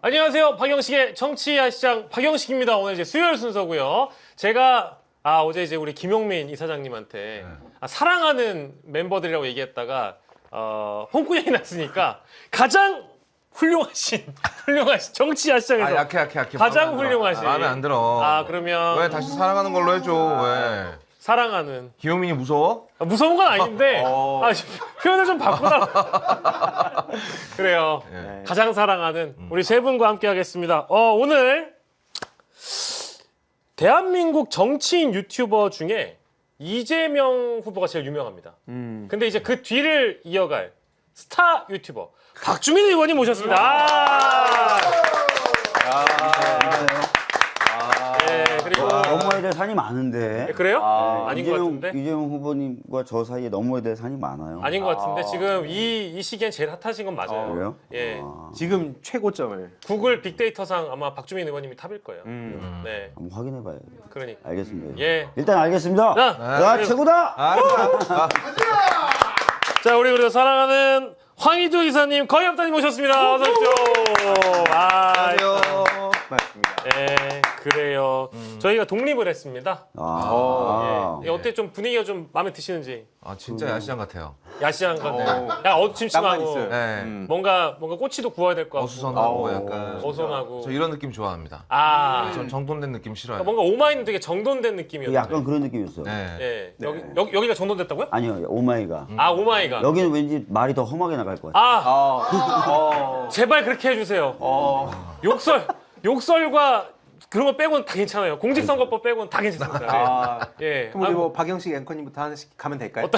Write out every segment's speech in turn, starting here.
안녕하세요. 박영식의 정치야시장 박영식입니다. 오늘 이제 수요일 순서고요. 제가 어제 이제 우리 김용민 이사장님한테 사랑하는 멤버들이라고 얘기했다가 홍구형이 났으니까 가장 훌륭하신 정치야시장에서 약해. 가장 훌륭하신 마음에 안 들어. 그러면 왜 다시 사랑하는 걸로 해줘? 왜? 사랑하는 기용민이 무서워? 무서운 건 아닌데 표현을 좀 바꾸다. 그래요. 예. 가장 사랑하는 우리 세 분과 함께 하겠습니다. 오늘 대한민국 정치인 유튜버 중에 이재명 후보가 제일 유명합니다. 근데 이제 그 뒤를 이어갈 스타 유튜버 박주민 의원님 모셨습니다. 네, 그리고 넘어야 될 산이 많은데. 그래요? 아닌 것 같은데? 이재명 후보님과 저 사이에 넘어야 될 산이 많아요. 아닌 것 같은데 지금 이 시기엔 제일 핫하신 건 맞아요. 그래요? 예, 지금 최고점을. 구글 빅데이터상 아마 박주민 의원님이 탑일 거예요. 네, 한번 확인해봐요. 그러니까. 알겠습니다. 예. 일단 알겠습니다. 자, 최고다. 자, 우리 그리고 사랑하는 황희조 이사님, 거의업단님 모셨습니다. 어서 오십시오. 안녕하세요. 맞습니다. 네, 그래요. 저희가 독립을 했습니다. 예. 어때 좀 분위기가 좀 마음에 드시는지. 진짜 야시장 같아요. 야시장 같네. 약간 땀만 어침침하고 있어요. 네. 뭔가 꼬치도 구워야 될 것 같고. 어수선하고 약간. 어수선하고. 저 이런 느낌 좋아합니다. 전 정돈된 느낌 싫어요. 뭔가 오마이는 되게 정돈된 느낌이었는데. 약간 그런 느낌이었어요. 네. 예. 여기가 정돈됐다고요? 아니요, 오마이가. 오마이가. 여기는 왠지 말이 더 험하게 나갈 것 같아요. 제발 그렇게 해주세요. 욕설과 그런 거 빼고는 다 괜찮아요. 공직선거법 빼고는 다 괜찮습니다. 예. 그럼 우리 뭐 박영식 앵커님부터 하나씩 가면 될까요?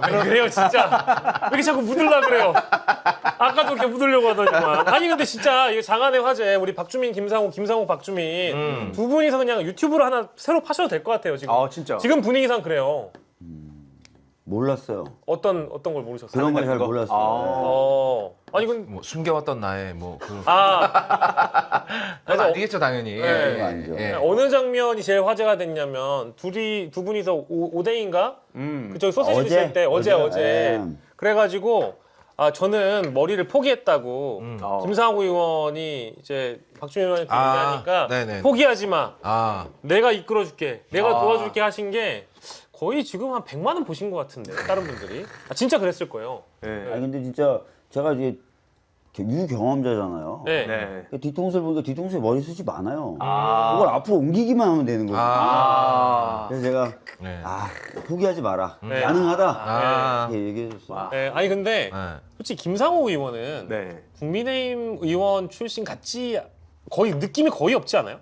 왜 그래요, 진짜? 왜 이렇게 자꾸 묻으려 그래요? 아까도 이렇게 묻으려고 하더니만. 아니, 근데 진짜 이게 장안의 화제, 우리 박주민, 김상호, 박주민 두 분이서 그냥 유튜브로 하나 새로 파셔도 될 것 같아요, 지금. 진짜. 지금 분위기상 그래요. 몰랐어요. 어떤 걸 모르셨어요? 그런 걸 잘 거? 몰랐어요. 아니, 근데. 뭐 숨겨왔던 나의 뭐 그. 그래서 아니겠죠 당연히. 네. 그거 아니죠. 어느 장면이 제일 화제가 됐냐면 두 분이서 오뎅인가? 그쪽 소세지 어제? 드실 때 어제. 어제. 그래가지고 저는 머리를 포기했다고 김상호 의원이 이제 박주민 의원한테 얘기하니까 네네. 포기하지 마. 아, 내가 이끌어줄게. 내가 도와줄게 하신 게 거의 지금 한 100만 원 보신 것 같은데 다른 분들이. 진짜 그랬을 거예요. 아니 근데 진짜 제가 이제 유경험자잖아요. 네. 네. 뒤통수를 보니까 뒤통수에 머리숱이 많아요. 그걸 앞으로 옮기기만 하면 되는 거예요. 그래서 제가 네. 포기하지 마라. 네. 가능하다. 이렇게 얘기해줬어요. 네. 아니 근데 네. 솔직히 김상호 의원은 네. 국민의힘 의원 출신 같지 거의 느낌이 거의 없지 않아요?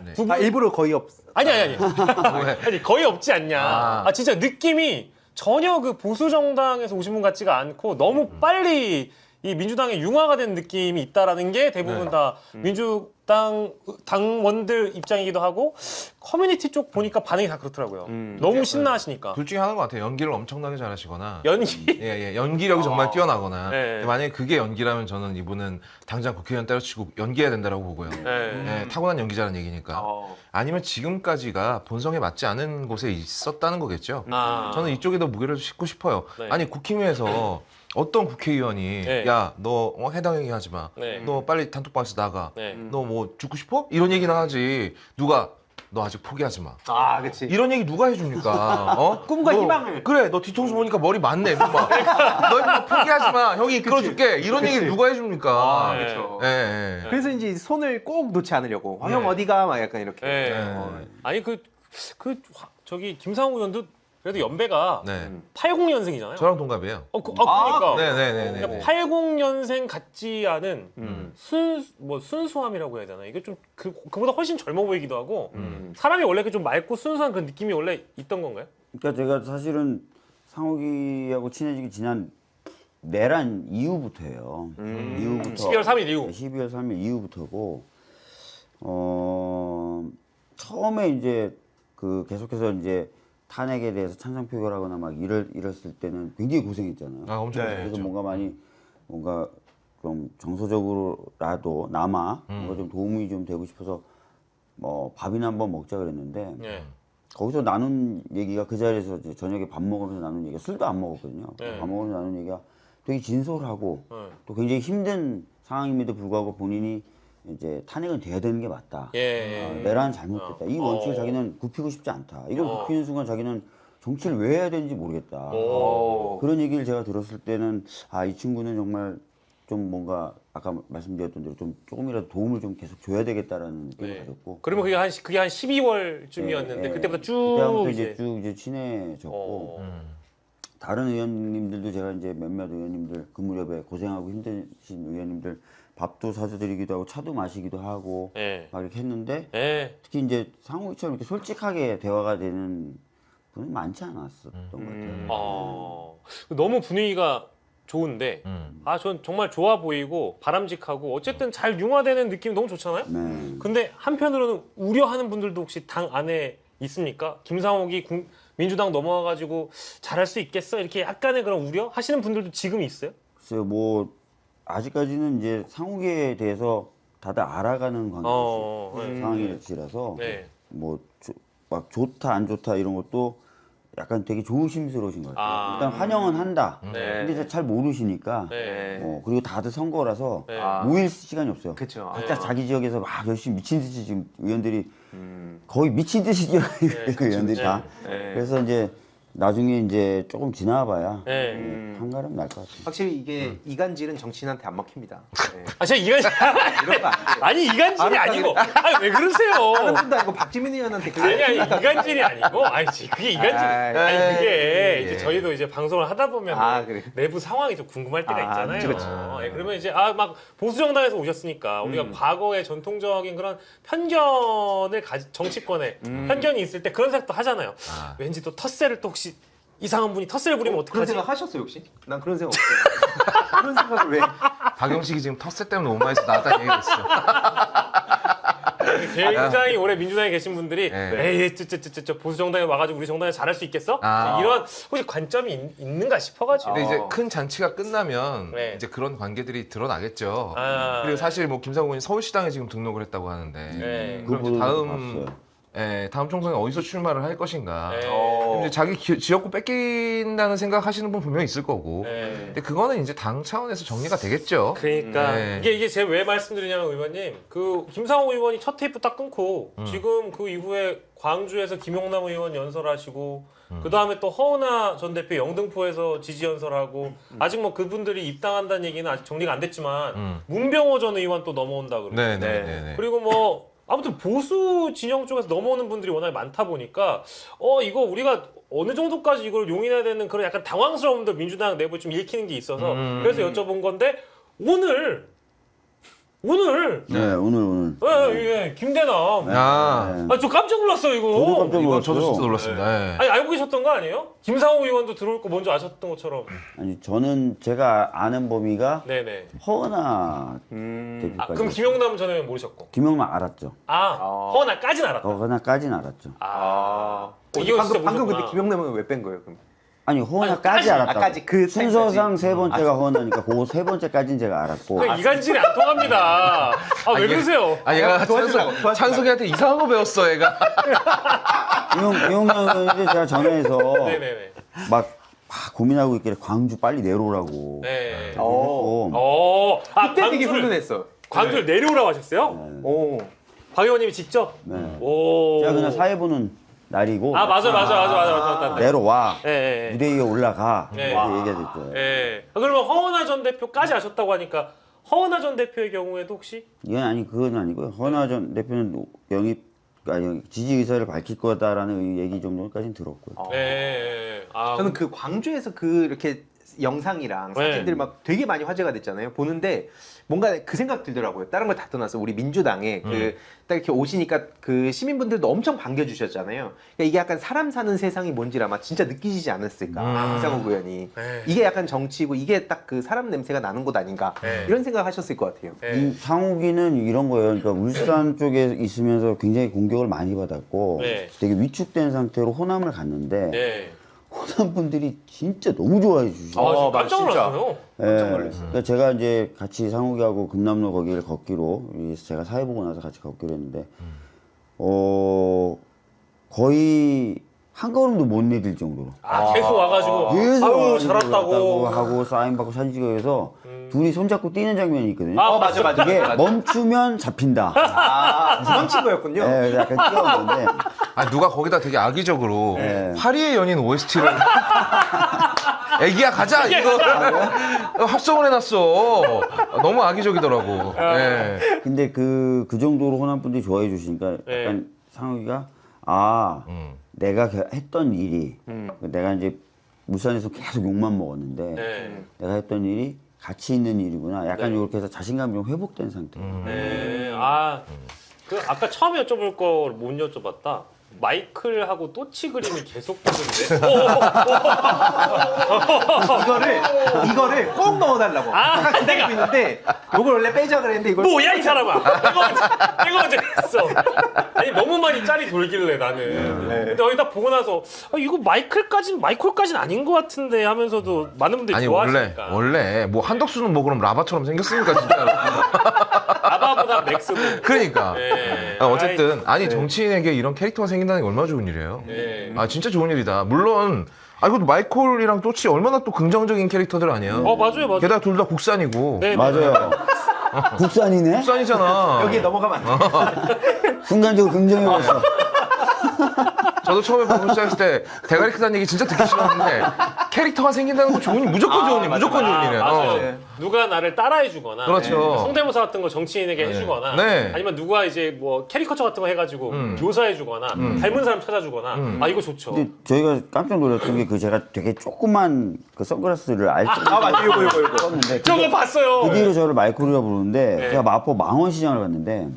네. 두 분- 일부러 거의 없. 아니. 아니 거의 없지 않냐. 진짜 느낌이 전혀 그 보수 정당에서 오신 분 같지가 않고 너무 빨리 이 민주당의 융화가 된 느낌이 있다라는 게 대부분 다 민주당 당원들 입장이기도 하고 커뮤니티 쪽 보니까 반응이 다 그렇더라고요. 너무 신나하시니까. 둘 중에 하나인 것 같아요. 연기를 엄청나게 잘하시거나. 연기. 예, 연기력이 정말 뛰어나거나. 네. 만약에 그게 연기라면 저는 이분은 당장 국회의원 때려치고 연기해야 된다고 보고요. 네. 타고난 연기자라는 얘기니까. 아니면 지금까지가 본성에 맞지 않은 곳에 있었다는 거겠죠. 저는 이쪽에 더 무게를 싣고 싶어요. 네. 아니 국힘에서 어떤 국회의원이 네. 야, 너 해당 얘기하지 마. 네. 너 빨리 단톡방에서 나가. 네. 너 뭐 죽고 싶어? 이런 얘기나 하지. 누가 너 아직 포기하지 마. 그렇지. 이런 얘기 누가 해줍니까? 꿈과 너, 희망을. 그래, 너 뒤통수 보니까 머리 많네. 너 이거 포기하지 마. 형이 이끌어줄게. 이런 얘기 누가 해줍니까? 그렇죠. 예, 예. 그래서 이제 손을 꼭 놓지 않으려고. 형 어디가? 막 약간 이렇게. 네. 아니 저기 김상호 의원도 그래도 연배가 네. 80년생이잖아요. 저랑 동갑이에요. 그러니까. 네네네. 80년생 같지 않은 순수함이라고 해야 되나? 이게 좀 그보다 훨씬 젊어 보이기도 하고 사람이 원래 좀 맑고 순수한 그런 느낌이 원래 있던 건가요? 그러니까 제가 사실은 상욱이하고 친해지기 지난 내란 이후부터예요. 이후부터 12월 3일 이후. 12월 3일 이후부터고 처음에 이제 그 계속해서 이제 탄핵에 대해서 찬성 표결하거나 막 이랬을 때는 굉장히 고생했잖아요. 엄청 네. 그래서 뭔가 좀 정서적으로라도 뭔가 좀 도움이 좀 되고 싶어서 뭐 밥이나 한번 먹자 그랬는데 네. 거기서 나눈 얘기가 그 자리에서 이제 저녁에 밥 먹으면서 나눈 얘기가 술도 안 먹었거든요. 네. 밥 먹으면서 나눈 얘기가 되게 진솔하고 네. 또 굉장히 힘든 상황임에도 불구하고 본인이 이제 탄핵은 돼야 되는 게 맞다. 예. 내란 잘못됐다. 이 원칙을 자기는 굽히고 싶지 않다. 이걸 굽히는 순간 자기는 정치를 왜 해야 되는지 모르겠다. 그런 얘기를 제가 들었을 때는 이 친구는 정말 좀 뭔가 아까 말씀드렸던 대로 좀 조금이라도 도움을 좀 계속 줘야 되겠다라는 느낌을 가졌고. 그러면 그게 한 12월쯤이었는데 그때부터 그때부터 이제 쭉 이제 친해졌고 다른 의원님들도 제가 이제 몇몇 의원님들 그 무렵에 고생하고 힘드신 의원님들 밥도 사줘드리기도 하고 차도 마시기도 하고 막 이렇게 했는데 특히 이제 상욱이처럼 이렇게 솔직하게 대화가 되는 분은 많지 않았었던 것 같아요. 너무 분위기가 좋은데 전 정말 좋아 보이고 바람직하고 어쨌든 잘 융화되는 느낌이 너무 좋잖아요. 네. 근데 한편으로는 우려하는 분들도 혹시 당 안에 있습니까? 김상욱이 민주당 넘어와가지고 잘할 수 있겠어? 이렇게 약간의 그런 우려 하시는 분들도 지금 있어요? 글쎄요, 뭐 아직까지는 이제 상욱에 대해서 다들 알아가는 상황이라서 뭐 막 좋다 안 좋다 이런 것도 약간 되게 조심스러우신 것 같아요. 일단 환영은 한다. 근데 잘 모르시니까. 그리고 다들 선거라서 모일 시간이 없어요. 그쵸. 각자 자기 지역에서 막 열심히 미친 듯이 지금 의원들이 거의 미친 듯이 의원들이 다. 그래서 이제 나중에 이제 조금 지나봐야 한가름 날 것 같아요. 확실히 이게 이간질은 정치인한테 안 먹힙니다. 네. 제가 이간질 이런 거 안 돼요. 아니 이간질이 아니고 왜 그러세요? 다른 분도 아니고 박지민 의원한테 아니 이간질이 아니고 그게 이간질 아니 그게 이제 저희도 이제 방송을 하다 보면 그래. 내부 상황이 좀 궁금할 때가 있잖아요. 그치. 그러면 이제 막 보수 정당에서 오셨으니까 우리가 과거의 전통적인 그런 편견을 정치권에 편견이 있을 때 그런 생각도 하잖아요. 왠지 또 텃세를 또 혹시 이상한 분이 텃세를 부리면 그런 어떡하지? 생각 하셨어요 혹시? 난 그런 생각 없어요. 그런 생각을 왜? 박영식이 지금 텃세 때문에 오마에서 나왔다는 얘기가 있어. 굉장히 오래 민주당에 계신 분들이 에이 저 보수 정당에 와가지고 우리 정당에 잘할 수 있겠어? 이런 혹시 관점이 있는가 싶어가지고. 근데 이제 큰 잔치가 끝나면 이제 그런 관계들이 드러나겠죠. 그리고 사실 뭐 김상욱 의원이 서울시당에 지금 등록을 했다고 하는데 그럼 이제 다음 총선에 어디서 출마를 할 것인가. 이제 자기 지역구 뺏긴다는 생각하시는 분 분명히 있을 거고. 근데 그거는 이제 당 차원에서 정리가 되겠죠. 그러니까 이게 제가 왜 말씀드리냐면 의원님 그 김상욱 의원이 첫 테이프 딱 끊고 지금 그 이후에 광주에서 김용남 의원 연설하시고 그 다음에 또 허은하 전 대표 영등포에서 지지 연설하고 아직 뭐 그분들이 입당한다는 얘기는 아직 정리가 안 됐지만 문병호 전 의원 또 넘어온다 그러고 그리고 뭐 아무튼 보수 진영 쪽에서 넘어오는 분들이 워낙에 많다 보니까 이거 우리가 어느 정도까지 이걸 용인해야 되는 그런 약간 당황스러움도 민주당 내부에 좀 읽히는 게 있어서 그래서 여쭤본 건데 오늘 오늘 김대남 저 깜짝 놀랐어요 이거. 저도 진짜 놀랐습니다. 아니 알고 계셨던 거 아니에요? 김상욱 의원도 들어올 거 먼저 아셨던 것처럼. 아니 저는 제가 아는 범위가 허은하 대표까지. 그럼 김용남 전 의원 모르셨고. 김용남 알았죠. 허은하까지는 알았다. 허은하까지는 알았죠. 이거 방금 근데 김용남은 왜 뺀 거예요? 그럼? 아니 허은하까지 알았다. 까지 그 순서상 세 번째가 허은하니까 그 세 번째까지는 제가 알았고. 이간질이 안 통합니다. 왜 그러세요? 얘가 찬석이한테 이상한 거 배웠어 얘가. 이용남은 이제 제가 전화해서 막 고민하고 있길래 광주 빨리 내려오라고. 그때 되게 훈훈했어. 광주를 내려오라고 하셨어요? 박 의원님이 직접? 제가 그냥 사회 보는 날이고. 맞아. 내려와. 무대 위에 올라가. 이렇게 얘기했죠. 그러면 허은하 전 대표까지 아셨다고 하니까 허은하 전 대표의 경우에도 혹시? 그건 아니고요. 허은하 전 대표는 지지 의사를 밝힐 거다라는 얘기 정도까지는 들었고요. 저는 그 광주에서 이렇게 영상이랑 사진들 막 되게 많이 화제가 됐잖아요. 보는데 뭔가 그 생각 들더라고요. 다른 걸 다 떠나서 우리 민주당에 딱 이렇게 오시니까 그 시민분들도 엄청 반겨주셨잖아요. 그러니까 이게 약간 사람 사는 세상이 뭔지 아마 진짜 느끼시지 않았을까. 김상욱 의원이 이게 약간 정치고 이게 딱 그 사람 냄새가 나는 곳 아닌가 이런 생각 하셨을 것 같아요. 상욱이는 이런 거예요. 그러니까 울산 쪽에 있으면서 굉장히 공격을 많이 받았고 되게 위축된 상태로 호남을 갔는데 호남 분들이 진짜 너무 좋아해 주시고. 깜짝 놀랐어요. 깜짝 놀랐어요. 그러니까 제가 이제 같이 상욱이하고 금남로 거기를 걷기로 제가 사회 보고 나서 같이 걷기로 했는데 거의 한 걸음도 못 내딜 정도로. 계속 와가지고 계속 아유 와가지고 잘했다고 하고 사인 받고 사진 찍어 해서 둘이 손잡고 뛰는 장면이 있거든요. 맞아. 이게 멈추면 잡힌다. 도망친 거였군요. 네, 그래서 약간 뛰어오는데 누가 거기다 되게 악의적으로 네. 파리의 연인 OST를 애기야 가자 이거 합성을 해놨어. 너무 악의적이더라고. 네. 근데 그 정도로 호남 분들이 좋아해 주시니까 약간 상욱이가 내가 했던 일이 내가 이제 울산에서 계속 욕만 먹었는데 내가 했던 일이 가치 있는 일이구나. 약간 이렇게 해서 자신감이 좀 회복된 상태. 그 아까 처음에 여쭤볼 걸 못 여쭤봤다. 마이클하고 또치 그림이 계속 보는데 이거를 꼭 넣어달라고 기다리고 있는데 이걸 원래 빼자 그랬는데 이걸 뭐야 이 사람아 이거 언제 했어. 아니 너무 많이 짤이 돌길래 나는 근데 여기 딱 보고 나서 이거 마이콜까지는 아닌 것 같은데 하면서도 많은 분들이 아니 좋아하시니까 원래 뭐 한덕수는 뭐 그럼 라바처럼 생겼으니까 진짜. 아바보다 맥스고 그러니까 어쨌든 아이, 정치인에게 이런 캐릭터가 생긴다는 게 얼마나 좋은 일이에요. 진짜 좋은 일이다. 물론 이것도 마이콜이랑 또치 얼마나 또 긍정적인 캐릭터들 아니에요. 맞아요. 게다가 둘 다 국산이고. 네. 맞아요. 국산이네? 국산이잖아. 여기에 넘어가면 안 돼. 순간적으로 긍정해 봤어. 저도 처음에 방송 시작했을 때 대가리 크다는 얘기 진짜 듣기 싫었는데 캐릭터가 생긴다는 거 무조건 좋은 일, 무조건 좋은 일이에요. 맞아요. 누가 나를 따라해주거나 그렇죠. 성대모사 같은 거 정치인에게 해주거나 아니면 누가 이제 뭐 캐리커처 같은 거 해가지고 묘사해주거나 닮은 사람 찾아주거나 이거 좋죠. 근데 저희가 깜짝 놀랐던 게 제가 되게 조그만 그 선글라스를 알짜 맞아 이거 썼는데 저거 봤어요. 그 뒤로 저를 마이콜이라 부르는데 제가 마포 망원시장을 갔는데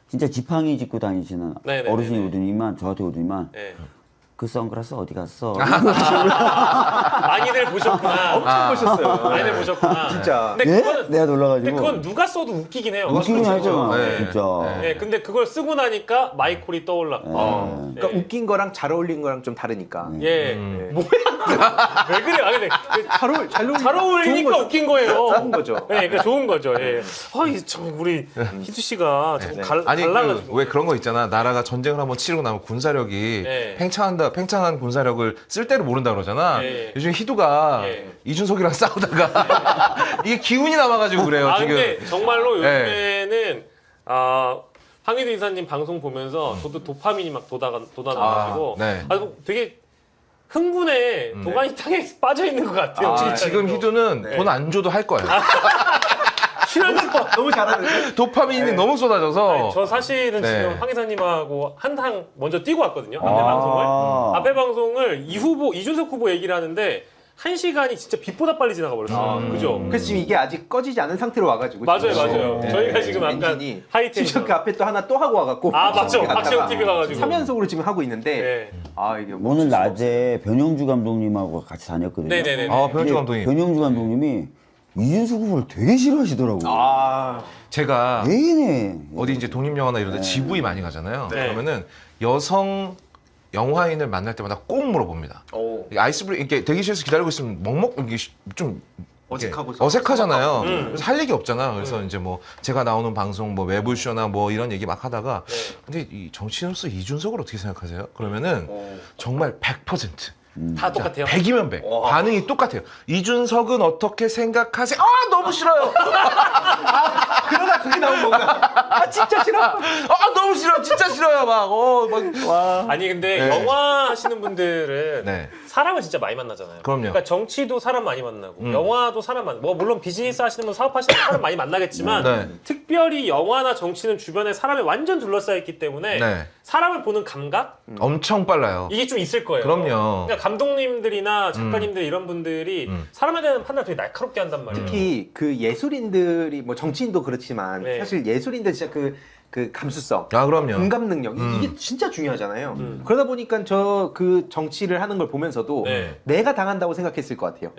진짜 지팡이 짚고 다니시는 어르신이 오더니만 저한테 오더니만 그 선글라스 어디 갔어? 많이들 보셨구나. 엄청 보셨어요. 많이들 보셨구나. 진짜. 근데 예? 그건, 내가 놀라가지고. 근데 그건 누가 써도 웃기긴 해요. 웃기긴 하죠. 네. 진짜. 네, 근데 그걸 쓰고 나니까 마이콜이 떠올랐고. 그러니까 웃긴 거랑 잘 어울린 거랑 좀 다르니까. 뭐야? 왜 그래? 근데 잘 어울리니까 웃긴 거예요. 좋은 거죠. 네, 그러니까 좋은 거죠. 예. 우리 희두 씨가 조금 달라가지고. 왜 그런 거 있잖아. 나라가 전쟁을 한번 치르고 나면 군사력이 팽창한 군사력을 쓸 때를 모른다 그러잖아. 요즘 희두가 이준석이랑 싸우다가 이게 기운이 남아가지고 그래요. 지금. 근데 정말로 요즘에는 황희두 이사님 방송 보면서 저도 도파민이 막 돋아나가지고 되게 흥분에 도가니탕에 빠져 있는 것 같아요. 지금 희두는 돈 안 줘도 할 거야. 출연료 너무 잘하는데. 도파민이 너무 쏟아져서. 저 사실은 지금 황 이사님하고 한탕 먼저 뛰고 왔거든요. 앞에 방송을 이준석 후보 얘기를 하는데 1시간이 진짜 빛보다 빨리 지나가 버렸어요. 그죠? 그래서 지금 이게 아직 꺼지지 않은 상태로 와가지고. 맞아요. 저희가 지금 약간 하이텐션. 지금 그 앞에 또 하나 또 하고 와갖고. 맞죠. 박시영 TV 가가지고. 3연속으로 지금 하고 있는데. 이게 오늘 낮에 변영주 감독님하고 같이 다녔거든요. 네네네. 변영주 감독님. 변영주 감독님이 이준석 후보를 되게 싫어하시더라고요. 제가 네네. 어디 이제 독립영화나 이런 데 GV 많이 가잖아요. 그러면은 여성 영화인을 만날 때마다 꼭 물어봅니다. 아이스브레이크 이렇게 대기실에서 기다리고 있으면 이게 좀 어색하잖아요. 그래서 할 얘기 없잖아. 그래서 이제 뭐 제가 나오는 방송 뭐 외부쇼나 뭐 이런 얘기 막 하다가 근데 이 정치인으로서 이준석을 어떻게 생각하세요? 그러면은 정말 100%. 다 똑같아요. 100이면 100. 반응이 똑같아요. 이준석은 어떻게 생각하세요? 너무 싫어요. 그러다 그게 나온 건가? 진짜 싫어. 너무 싫어. 진짜 싫어요. 아니 근데 영화 하시는 분들은 사람을 진짜 많이 만나잖아요. 그럼요. 그러니까 정치도 사람 많이 만나고 영화도 사람 만나고 물론 비즈니스 하시는 분 사업하시는 분 사람 많이 만나겠지만 특별히 영화나 정치는 주변에 사람이 완전 둘러싸여 있기 때문에 사람을 보는 감각 엄청 빨라요. 이게 좀 있을 거예요. 그럼요. 그러니까 감독님들이나 작가님들 이런 분들이 사람에 대한 판단을 되게 날카롭게 한단 말이에요. 특히 그 예술인들이 뭐 정치인도 그렇지만 사실 예술인들 진짜 그 감수성, 그럼요. 공감 능력 이게 진짜 중요하잖아요. 그러다 보니까 그 정치를 하는 걸 보면서도 내가 당한다고 생각했을 것 같아요.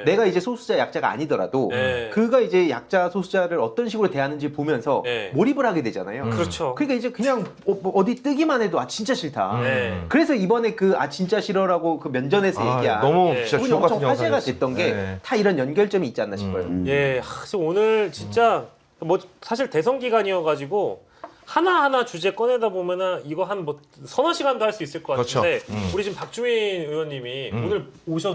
내가 이제 소수자 약자가 아니더라도 그가 이제 약자 소수자를 어떤 식으로 대하는지 보면서 몰입을 하게 되잖아요. 그렇죠. 그러니까 이제 그냥 어디 뜨기만 해도 진짜 싫다. 그래서 이번에 진짜 싫어라고 그 면전에서 얘기한 너무 진짜 그분이 주옥 같은 엄청 화제가 영상이었어요. 됐던 게 다 이런 연결점이 있지 않나 싶어요. 오늘 진짜 뭐 사실 대선 기간이어가지고 하나하나 주제 꺼내다 보면은 이거 한 뭐 서너 시간도 할 수 있을 것 그렇죠. 같은데 우리 지금 박주민 의원님이 오늘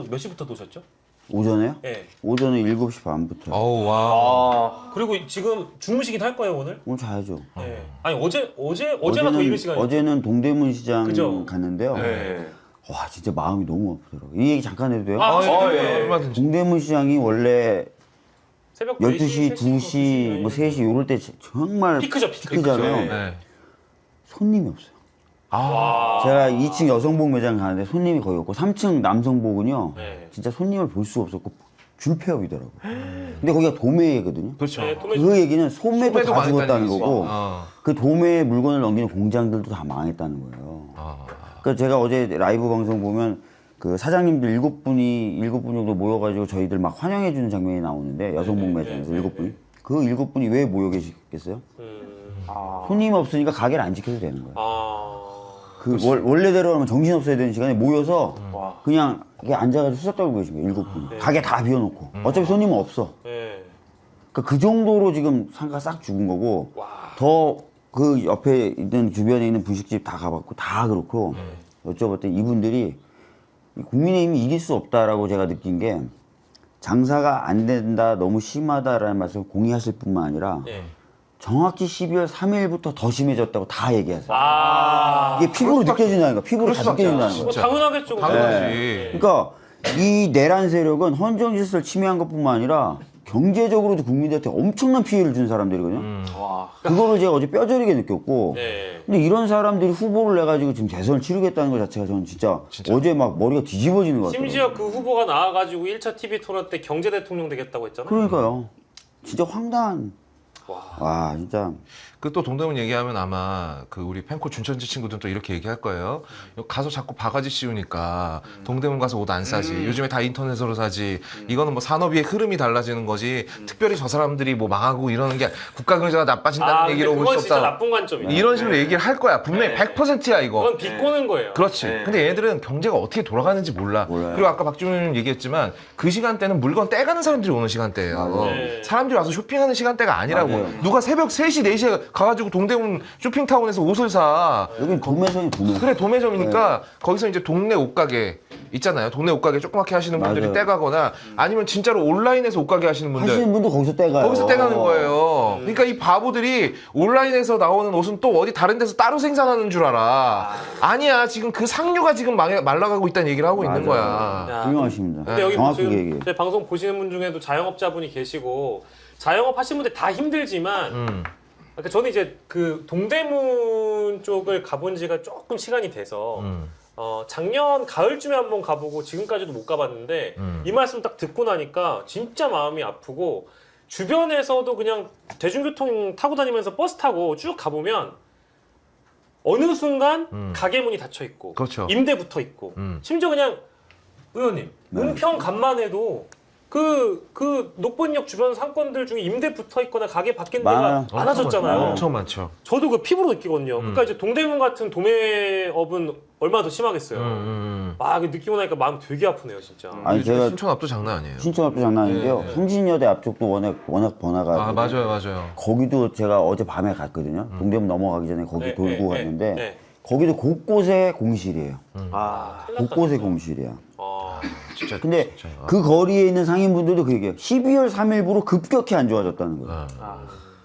몇 시부터 도셨죠? 오전에요? 네. 오전에 7시 반부터. 어우 와. 그리고 지금 주무시긴 할 거예요 오늘? 오늘 자야죠. 네. 아니 어제가 더 이른 시간이에요. 어제는 동대문 시장 그죠? 갔는데요. 네. 와 진짜 마음이 너무 아프더라고요. 이 얘기 잠깐 해도 돼요? 예. 얼마든지. 동대문 시장이 원래 새벽 12시, 4시, 2시, 뭐 3시 이럴 때 정말 피크죠. 피크잖아요. 네. 손님이 없어요. 아. 제가 2층 여성복 매장 가는데 손님이 거의 없고 3층 남성복은요. 네. 진짜 손님을 볼 수 없었고 줄폐업이더라고요. 근데 거기가 도매거든요. 그렇죠. 네, 그 얘기는 소매도 다 망했다는 죽었다는 얘기지. 거고 어. 그 도매에 물건을 넘기는 공장들도 다 망했다는 거예요. 그러니까 제가 어제 라이브 방송 보면 그 사장님들 7분이 정도 모여가지고 저희들 막 환영해주는 장면이 나오는데 여성복 매장에서 7분이 그 7분이 왜 모여 계시겠어요? 손님 없으니까 가게를 안 지켜도 되는 거예요. 그 원래대로 하면 정신 없어야 되는 시간에 모여서 그냥 이렇게 앉아가지고 수다 떨고 계신 거예요. 7분이. 가게 다 비워놓고. 어차피 손님은 없어. 네. 그러니까 그 정도로 지금 상가 싹 죽은 거고 더 그 옆에 있는 주변에 있는 분식집 다 가봤고 다 그렇고 여쭤봤더니 이분들이 국민의힘이 이길 수 없다라고 제가 느낀 게 장사가 안 된다 너무 심하다라는 말씀을 공유하실 뿐만 아니라 네. 정확히 12월 3일부터 더 심해졌다고 다 얘기하세요. 아. 이게 피부로 느껴진다는 거야. 피부로 다 느껴진다는 거야. 뭐 당연하겠죠. 당연하지. 그러니까 이 내란 세력은 헌정 질서를 침해한 것뿐만 아니라 경제적으로도 국민들한테 엄청난 피해를 준 사람들이거든요. 그거를 제가 어제 뼈저리게 느꼈고 네. 근데 이런 사람들이 후보를 내가지고 지금 대선을 치르겠다는 것 자체가 저는 진짜 어제 막 머리가 뒤집어지는 것 같아요. 심지어 그 후보가 나와가지고 1차 TV 토론 때 경제 대통령 되겠다고 했잖아요. 그러니까요. 진짜 황당한. 와 진짜. 그 또 동대문 얘기하면 아마 그 우리 펜코 준천지 친구들은 또 이렇게 얘기할 거예요. 가서 자꾸 바가지 씌우니까 동대문 가서 옷 안 사지. 요즘에 다 인터넷으로 사지. 이거는 뭐 산업의 흐름이 달라지는 거지. 특별히 저 사람들이 뭐 망하고 이러는 게 국가 경제가 나빠진다는 얘기로 볼 그건 수 진짜 없다. 나쁜 관점이다. 이런 식으로 얘기를 할 거야. 분명히 100%야 이거. 그건 비꼬는 거예요. 그렇지. 근데 얘들은 경제가 어떻게 돌아가는지 몰라. 몰라요. 그리고 아까 박주민 얘기했지만 그 시간대는 물건 떼가는 사람들이 오는 시간대예요. 맞아요. 네. 사람들이 와서 쇼핑하는 시간대가 아니라고. 맞아요. 누가 새벽 3시, 4시에 가가지고 동대문 쇼핑타운에서 옷을 사. 여긴 도매점이 도매. 그래 도매점이니까 거기서 이제 동네 옷가게 있잖아요. 동네 옷가게 조그맣게 하시는 분들이 맞아요. 떼가거나 아니면 진짜로 온라인에서 옷가게 하시는 분들 하시는 분도 거기서 떼가요. 거기서 떼가는 거예요. 그러니까 이 바보들이 온라인에서 나오는 옷은 또 어디 다른 데서 따로 생산하는 줄 알아. 아니야. 지금 그 상류가 지금 말라가고 있다는 얘기를 하고 있는 거야. 야, 훌륭하십니다. 근데 여기 정확하게 지금 얘기해요. 제 방송 보시는 분 중에도 자영업자분이 계시고 자영업 하시는 분들 다 힘들지만 그러니까 저는 이제 그 동대문 쪽을 가본 지가 조금 시간이 돼서 작년 가을쯤에 한번 가보고 지금까지도 못 가봤는데 이 말씀 딱 듣고 나니까 진짜 마음이 아프고 주변에서도 그냥 대중교통 타고 다니면서 버스 타고 쭉 가보면 어느 순간 가게 문이 닫혀 있고 그렇죠. 임대 붙어 있고 심지어 그냥 의원님 은평 간만 해도 그 녹본역 주변 상권들 중에 임대 붙어 있거나 가게 바뀐 데가 많아요. 많아졌잖아요. 엄청 많죠. 저도 그 피부로 느끼거든요. 그러니까 이제 동대문 같은 도매업은 얼마나 더 심하겠어요. 아, 그 느끼고 나니까 마음 되게 아프네요, 진짜. 아니 제가 신촌 앞도 장난 아니에요. 신촌 앞도 장난 아닌데요. 성신여대 앞쪽도 워낙 번화가. 아 맞아요. 거기도 제가 어제 밤에 갔거든요. 동대문 넘어가기 전에 거기 네, 돌고 네, 갔는데 네. 거기도 곳곳에 공실이에요. 아, 곳곳에 공실이야. 진짜. 근데 진짜. 그 거리에 있는 상인분들도 그 얘기해요. 12월 3일부로 급격히 안 좋아졌다는 거예요.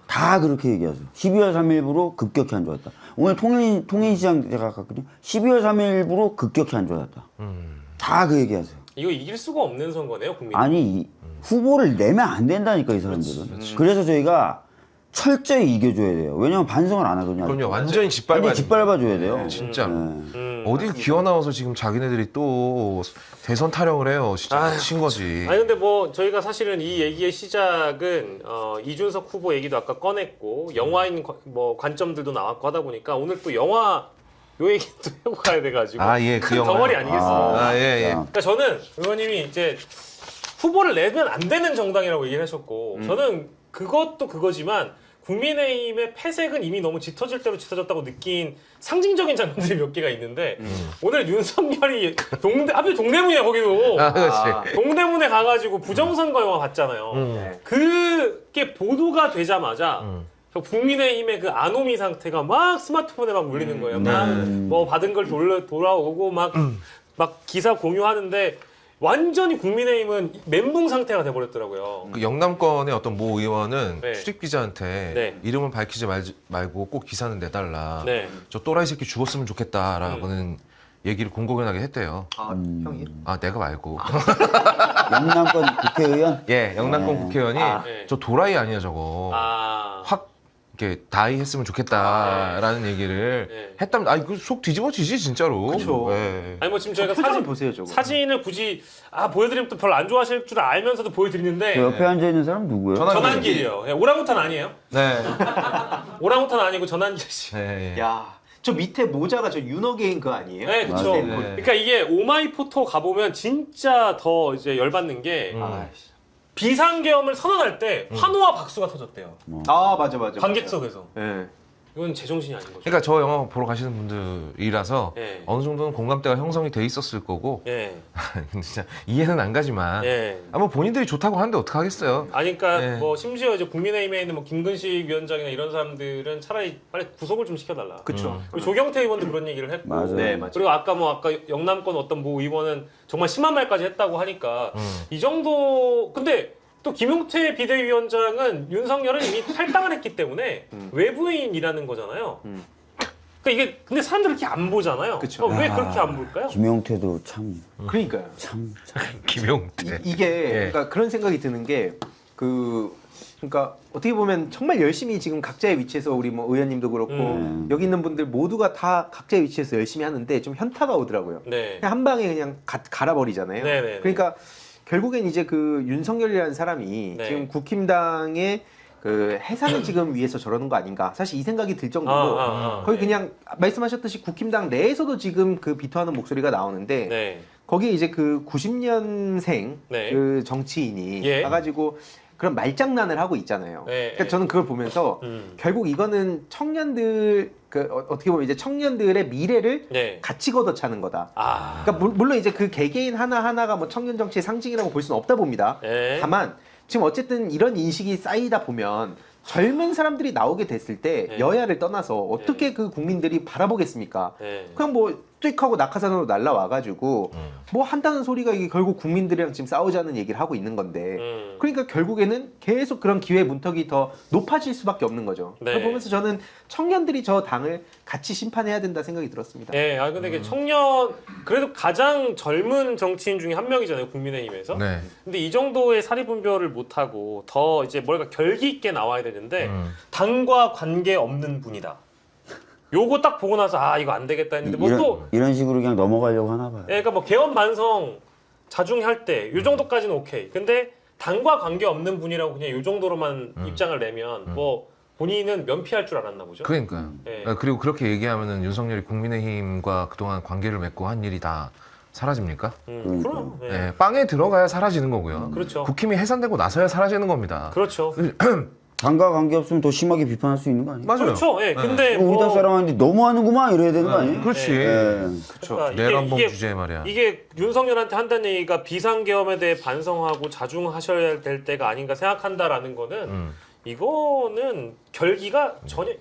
다 그렇게 얘기하세요. 12월 3일부로 급격히 안 좋았다. 오늘 통인시장 제가 갔거든요. 12월 3일부로 급격히 안 좋아졌다. 다 그 얘기하세요. 이거 이길 수가 없는 선거네요, 국민. 아니 후보를 내면 안 된다니까 이 사람들은. 그래서 저희가 철저히 이겨줘야 돼요. 왜냐면 반성을 안 하거든요. 그럼요. 완전히 짓밟아야 완전 짓밟아줘야 돼요. 진짜. 네. 어딜 기어 나와서 지금 자기네들이 또 대선 타령을 해요. 진짜 미친 거지. 아니 근데 뭐 저희가 사실은 이 얘기의 시작은 이준석 후보 얘기도 아까 꺼냈고 영화인 뭐 관점들도 나왔고 하다 보니까 오늘 또 영화 요 얘기도 하고 가야 돼가지고 예, 그 큰 영화. 덩어리 아니겠습니까? 예. 그러니까 저는 의원님이 이제 후보를 내면 안 되는 정당이라고 얘기를 하셨고 저는 그것도 그거지만 국민의힘의 패색은 이미 너무 짙어질 대로 짙어졌다고 느낀 상징적인 장면들이 몇 개가 있는데 오늘 윤석열이 하필 동대문이야 거기도 그렇지. 동대문에 가가지고 부정선거 영화 봤잖아요. 그게 보도가 되자마자 국민의힘의 그 아노미 상태가 막 스마트폰에 막 울리는 거예요. 막 뭐 받은 걸 돌아오고 막 기사 공유하는데 완전히 국민의힘은 멘붕 상태가 돼버렸더라고요. 그 영남권의 어떤 모 의원은 네. 출입 기자한테 네. 이름은 밝히지 말고 꼭 기사는 내달라. 네. 저 또라이 새끼 죽었으면 좋겠다라고는 얘기를 공공연하게 했대요. 아, 형이? 아 내가 말고. 영남권 국회의원? 예, 영남권 국회의원이 네. 저 도라이 아니야 저거. 확 이렇게 다이 했으면 좋겠다라는 얘기를 네. 했다면 아니 그 속 뒤집어지지 진짜로. 그쵸. 예. 아니 뭐 지금 저희가 표정 보세요, 저거. 사진을 굳이 보여드리면 또 별로 안 좋아하실 줄 알면서도 보여드리는데 저 옆에 앉아있는 사람 누구예요? 전환길이요. 예, 오랑우탄 아니에요? 네. 오랑우탄 아니고 전환길 씨. 네. 야, 저 밑에 모자가 저 윤어게인 그거 아니에요? 네, 그렇죠. 맞아요. 네. 그러니까 이게 오마이포토 가보면 진짜 더 이제 열받는 게 아이씨. 비상계엄을 선언할 때 환호와 박수가 터졌대요. 아, 맞아. 관객석에서. 예. 이건 제정신이 아닌 거죠. 그러니까 저 영화 보러 가시는 분들이라서 예. 어느 정도는 공감대가 형성이 돼 있었을 거고 예. 진짜 이해는 안 가지만 예. 뭐 본인들이 좋다고 하는데 어떡하겠어요. 아니 그러니까 예. 뭐 심지어 이제 국민의힘에 있는 뭐 김근식 위원장이나 이런 사람들은 차라리 빨리 구속을 좀 시켜달라. 그쵸. 그리고 조경태 의원도 그런 얘기를 했고. 맞아요. 네, 맞아요. 그리고 아까 영남권 어떤 모 의원은 정말 심한 말까지 했다고 하니까 이 정도 근데 또 김용태 비대위원장은 윤석열은 이미 탈당을 했기 때문에 외부인이라는 거잖아요. 그러니까 이게 근데 사람들이 그렇게 안 보잖아요. 그쵸. 왜 그렇게 안 볼까요? 김용태도 참 그러니까요. 김용태. 이게 예. 그러니까 그런 생각이 드는 게 그러니까 어떻게 보면 정말 열심히 지금 각자의 위치에서 우리 뭐 의원님도 그렇고 여기 있는 분들 모두가 다 각자의 위치에서 열심히 하는데 좀 현타가 오더라고요. 네. 그냥 한 방에 그냥 갈아버리잖아요. 네네네. 그러니까 결국엔 이제 그 윤석열이라는 사람이 네. 지금 국힘당의 그 해산을 지금 위해서 저러는 거 아닌가 사실 이 생각이 들 정도로 거의 네. 그냥 말씀하셨듯이 국힘당 내에서도 지금 그 비토하는 목소리가 나오는데 네. 거기에 이제 그 90년생 네. 그 정치인이 예. 가가지고 그런 말장난을 하고 있잖아요. 네. 그러니까 저는 그걸 보면서 결국 이거는 청년들 어떻게 보면 이제 청년들의 미래를 네. 같이 걷어차는 거다. 아. 그러니까 물론 이제 그 개개인 하나하나가 뭐 청년 정치의 상징이라고 볼 수는 없다 봅니다. 네. 다만 지금 어쨌든 이런 인식이 쌓이다 보면 젊은 사람들이 나오게 됐을 때 네. 여야를 떠나서 어떻게 그 국민들이 바라보겠습니까? 네. 그냥 뭐 띡하고 낙하산으로 날라와가지고 뭐 한다는 소리가 이게 결국 국민들이랑 지금 싸우자는 얘기를 하고 있는 건데 그러니까 결국에는 계속 그런 기회 문턱이 더 높아질 수밖에 없는 거죠. 네. 그걸 보면서 저는 청년들이 저 당을 같이 심판해야 된다 생각이 들었습니다. 네, 근데 이게 청년 그래도 가장 젊은 정치인 중에 한 명이잖아요, 국민의힘에서. 네. 근데 이 정도의 사리 분별을 못 하고 더 이제 뭔가 결기 있게 나와야 되는데 당과 관계 없는 분이다. 요거 딱 보고 나서 이거 안 되겠다 했는데 뭐 또 이런 식으로 그냥 넘어가려고 하나 봐요. 그러니까 뭐 개헌 반성 자중할 때 요 정도까지는 오케이. 근데 당과 관계 없는 분이라고 그냥 요 정도로만 입장을 내면 뭐 본인은 면피할 줄 알았나 보죠. 그러니까요. 네. 그리고 그렇게 얘기하면은 윤석열이 국민의힘과 그동안 관계를 맺고 한 일이 다 사라집니까? 그럼. 네. 네, 빵에 들어가야 사라지는 거고요. 그렇죠. 국힘이 해산되고 나서야 사라지는 겁니다. 그렇죠. 당과 관계 없으면 더 심하게 비판할 수 있는 거 아니에요? 맞아요. 그렇죠. 예. 근데 우리 당 사람한테 너무하는구만 이래야 되는 거 아니에요? 그렇지. 예. 그렇죠. 그러니까 내란범 이게- 주제에 말이야. 이게 윤석열한테 한다는 얘기가 비상계엄에 대해 반성하고 자중하셔야 될 때가 아닌가 생각한다라는 거는 이거는 결기가 전혀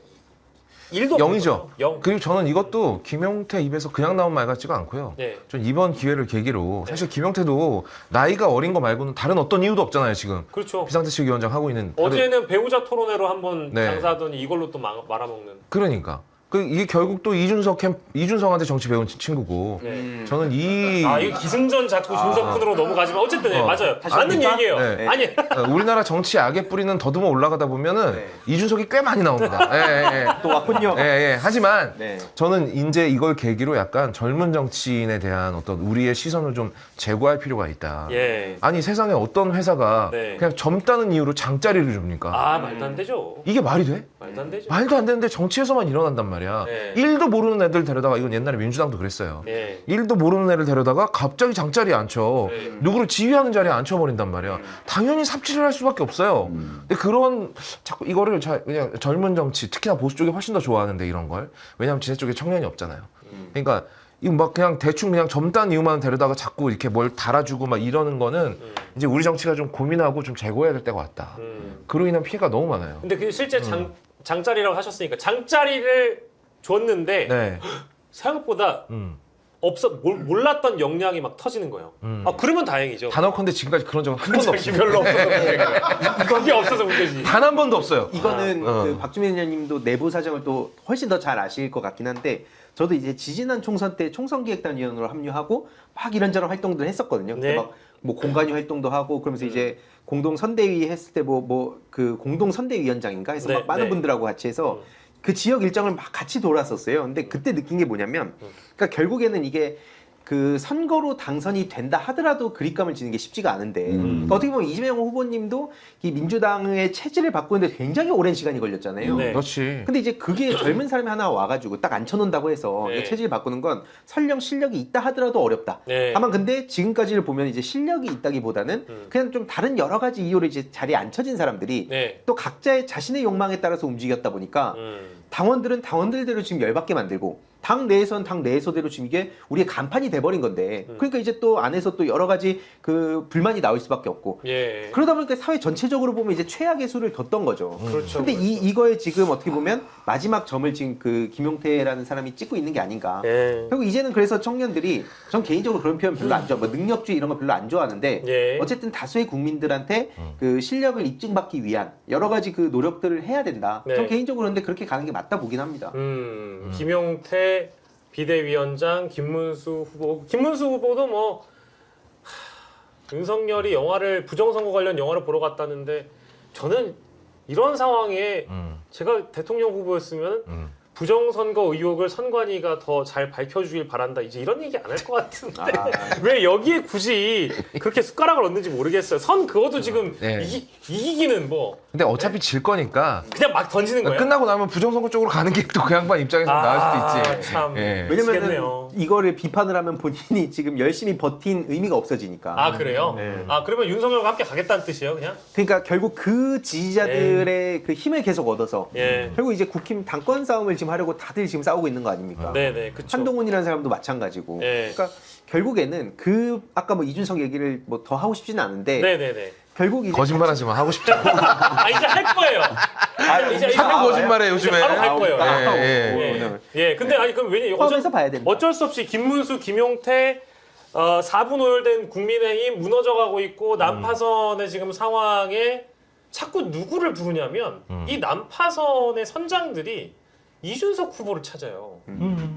1도 없는 영이죠. 거죠. 영. 그리고 저는 이것도 김용태 입에서 그냥 나온 말 같지가 않고요. 네. 전 이번 기회를 계기로 사실 김용태도 나이가 어린 거 말고는 다른 어떤 이유도 없잖아요 지금. 그렇죠. 비상대책위원장 하고 있는. 다른- 어제는 배우자 토론회로 한번 네. 장사하더니 이걸로 또 말아먹는. 그러니까. 이게 결국 또 이준석한테 정치 배운 친구고. 네. 저는 이거 기승전 자꾸 준석훈으로 넘어가지만 어쨌든 예, 맞아요. 다시 맞는 합니까? 얘기예요. 네. 아니 우리나라 정치 악의 뿌리는 더듬어 올라가다 보면은 네. 이준석이 꽤 많이 나옵니다. 예. 또 왔군요. 하지만 네. 저는 이제 이걸 계기로 약간 젊은 정치인에 대한 어떤 우리의 시선을 좀 제고할 필요가 있다. 예. 아니 세상에 어떤 회사가 네. 그냥 젊다는 이유로 장자리를 줍니까? 말도 안 되죠. 이게 말이 돼? 말도 안 되죠. 말도 안 되는데 정치에서만 일어난단 말이야. 네. 일도 모르는 애들 데려다가 이건 옛날에 민주당도 그랬어요. 예. 일도 모르는 애를 데려다가 갑자기 장자리에 앉혀. 네. 누구를 지휘하는 자리에 앉혀버린단 말이야. 당연히 삽질을 할 수밖에 없어요. 근데 그런 자꾸 이거를 그냥 젊은 정치, 특히나 보수 쪽이 훨씬 더 좋아하는데 이런 걸. 왜냐하면 지네 쪽에 청년이 없잖아요. 그러니까 이거 막 그냥 대충 그냥 젊다는 이유만 데려다가 자꾸 이렇게 뭘 달아주고 막 이러는 거는 이제 우리 정치가 좀 고민하고 좀 재고해야 될 때가 왔다. 그로 인한 피해가 너무 많아요. 근데 그 실제 장짜리라고 하셨으니까 장짜리를 줬는데 네. 생각보다 몰랐던 역량이 막 터지는 거예요. 아 그러면 다행이죠. 단언컨대 지금까지 그런 적은 한 번도 없어요. 별로 없어서 그게 없어서 문제지. 단 한 번도 없어요. 이거는 그 박주민 의원님도 내부 사정을 또 훨씬 더 잘 아실 것 같긴 한데 저도 이제 지지난 총선 때 총선기획단위원으로 합류하고 막 이런저런 활동들을 했었거든요. 네. 막 뭐 공관위 활동도 하고 그러면서 이제 공동 선대위 했을 때 그 공동 선대위원장인가 해서 네, 막 많은 네. 분들하고 같이 해서 그 지역 일정을 막 같이 돌았었어요. 근데 그때 느낀 게 뭐냐면, 그러니까 결국에는 이게 그 선거로 당선이 된다 하더라도 그립감을 지는 게 쉽지가 않은데, 그러니까 어떻게 보면 이재명 후보님도 이 민주당의 체질을 바꾸는데 굉장히 오랜 시간이 걸렸잖아요. 네. 그렇지. 근데 이제 그게 젊은 사람이 하나 와가지고 딱 앉혀놓는다고 해서 네. 이 체질 바꾸는 건 설령 실력이 있다 하더라도 어렵다. 네. 다만 근데 지금까지를 보면 이제 실력이 있다기보다는 그냥 좀 다른 여러 가지 이유로 이제 자리에 앉혀진 사람들이 네. 또 각자의 자신의 욕망에 따라서 움직였다 보니까 당원들은 당원들대로 지금 열받게 만들고 당 내에선 당 내에서대로 지금 이게 우리의 간판이 돼버린 건데 그러니까 이제 또 안에서 또 여러 가지 그 불만이 나올 수밖에 없고 예. 그러다 보니까 사회 전체적으로 보면 이제 최악의 수를 뒀던 거죠. 그렇죠. 근데 이거에 지금 어떻게 보면 마지막 점을 지금 그 김용태라는 사람이 찍고 있는 게 아닌가. 예. 그리고 이제는 그래서 청년들이 전 개인적으로 그런 표현 별로 안 좋아. 뭐 능력주의 이런 거 별로 안 좋아하는데 예. 어쨌든 다수의 국민들한테 그 실력을 입증받기 위한 여러 가지 그 노력들을 해야 된다. 네. 전 개인적으로 근데 그렇게 가는 게 맞다 보긴 합니다. 김용태 비대위원장, 김문수 후보도 뭐 윤석열이 영화를 부정선거 관련 영화를 보러 갔다는데 저는 이런 상황에 제가 대통령 후보였으면 부정선거 의혹을 선관위가 더 잘 밝혀주길 바란다. 이제 이런 얘기 안 할 것 같은데 왜 여기에 굳이 그렇게 숟가락을 얹는지 모르겠어요. 선 그것도 지금 네. 이기기는 뭐 근데 어차피 질 거니까 그냥 막 던지는 거예요. 끝나고 나면 부정선거 쪽으로 가는 게 또 그 양반 입장에서 나을 수도 있지. 참. 예. 왜냐면 미치겠네요. 이거를 비판을 하면 본인이 지금 열심히 버틴 의미가 없어지니까. 아 그래요? 네. 아 그러면 윤석열과 함께 가겠다는 뜻이에요, 그냥? 그러니까 결국 그 지지자들의 그 힘을 계속 얻어서 예. 결국 이제 국힘 당권 싸움을 지금 하려고 다들 지금 싸우고 있는 거 아닙니까? 네네, 그쵸. 한동훈이라는 사람도 마찬가지고. 예. 그러니까 결국에는 그 아까 뭐 이준석 얘기를 뭐 더 하고 싶지는 않은데 네네네. 결국 이제 거짓말하지 마. 하고 싶잖아. 아 이제 할 거예요. 이제 자꾸 거짓말해 요즘에. 바로 갈 거예요. 예. 예. 근데 아니 그럼 왜냐 포함해서 봐야 된다. 어쩔 수 없이 김문수, 김용태 4분 오열된 국민의힘 무너져가고 있고 난파선의 지금 상황에 자꾸 누구를 부르냐면 이 난파선의 선장들이 이준석 후보를 찾아요.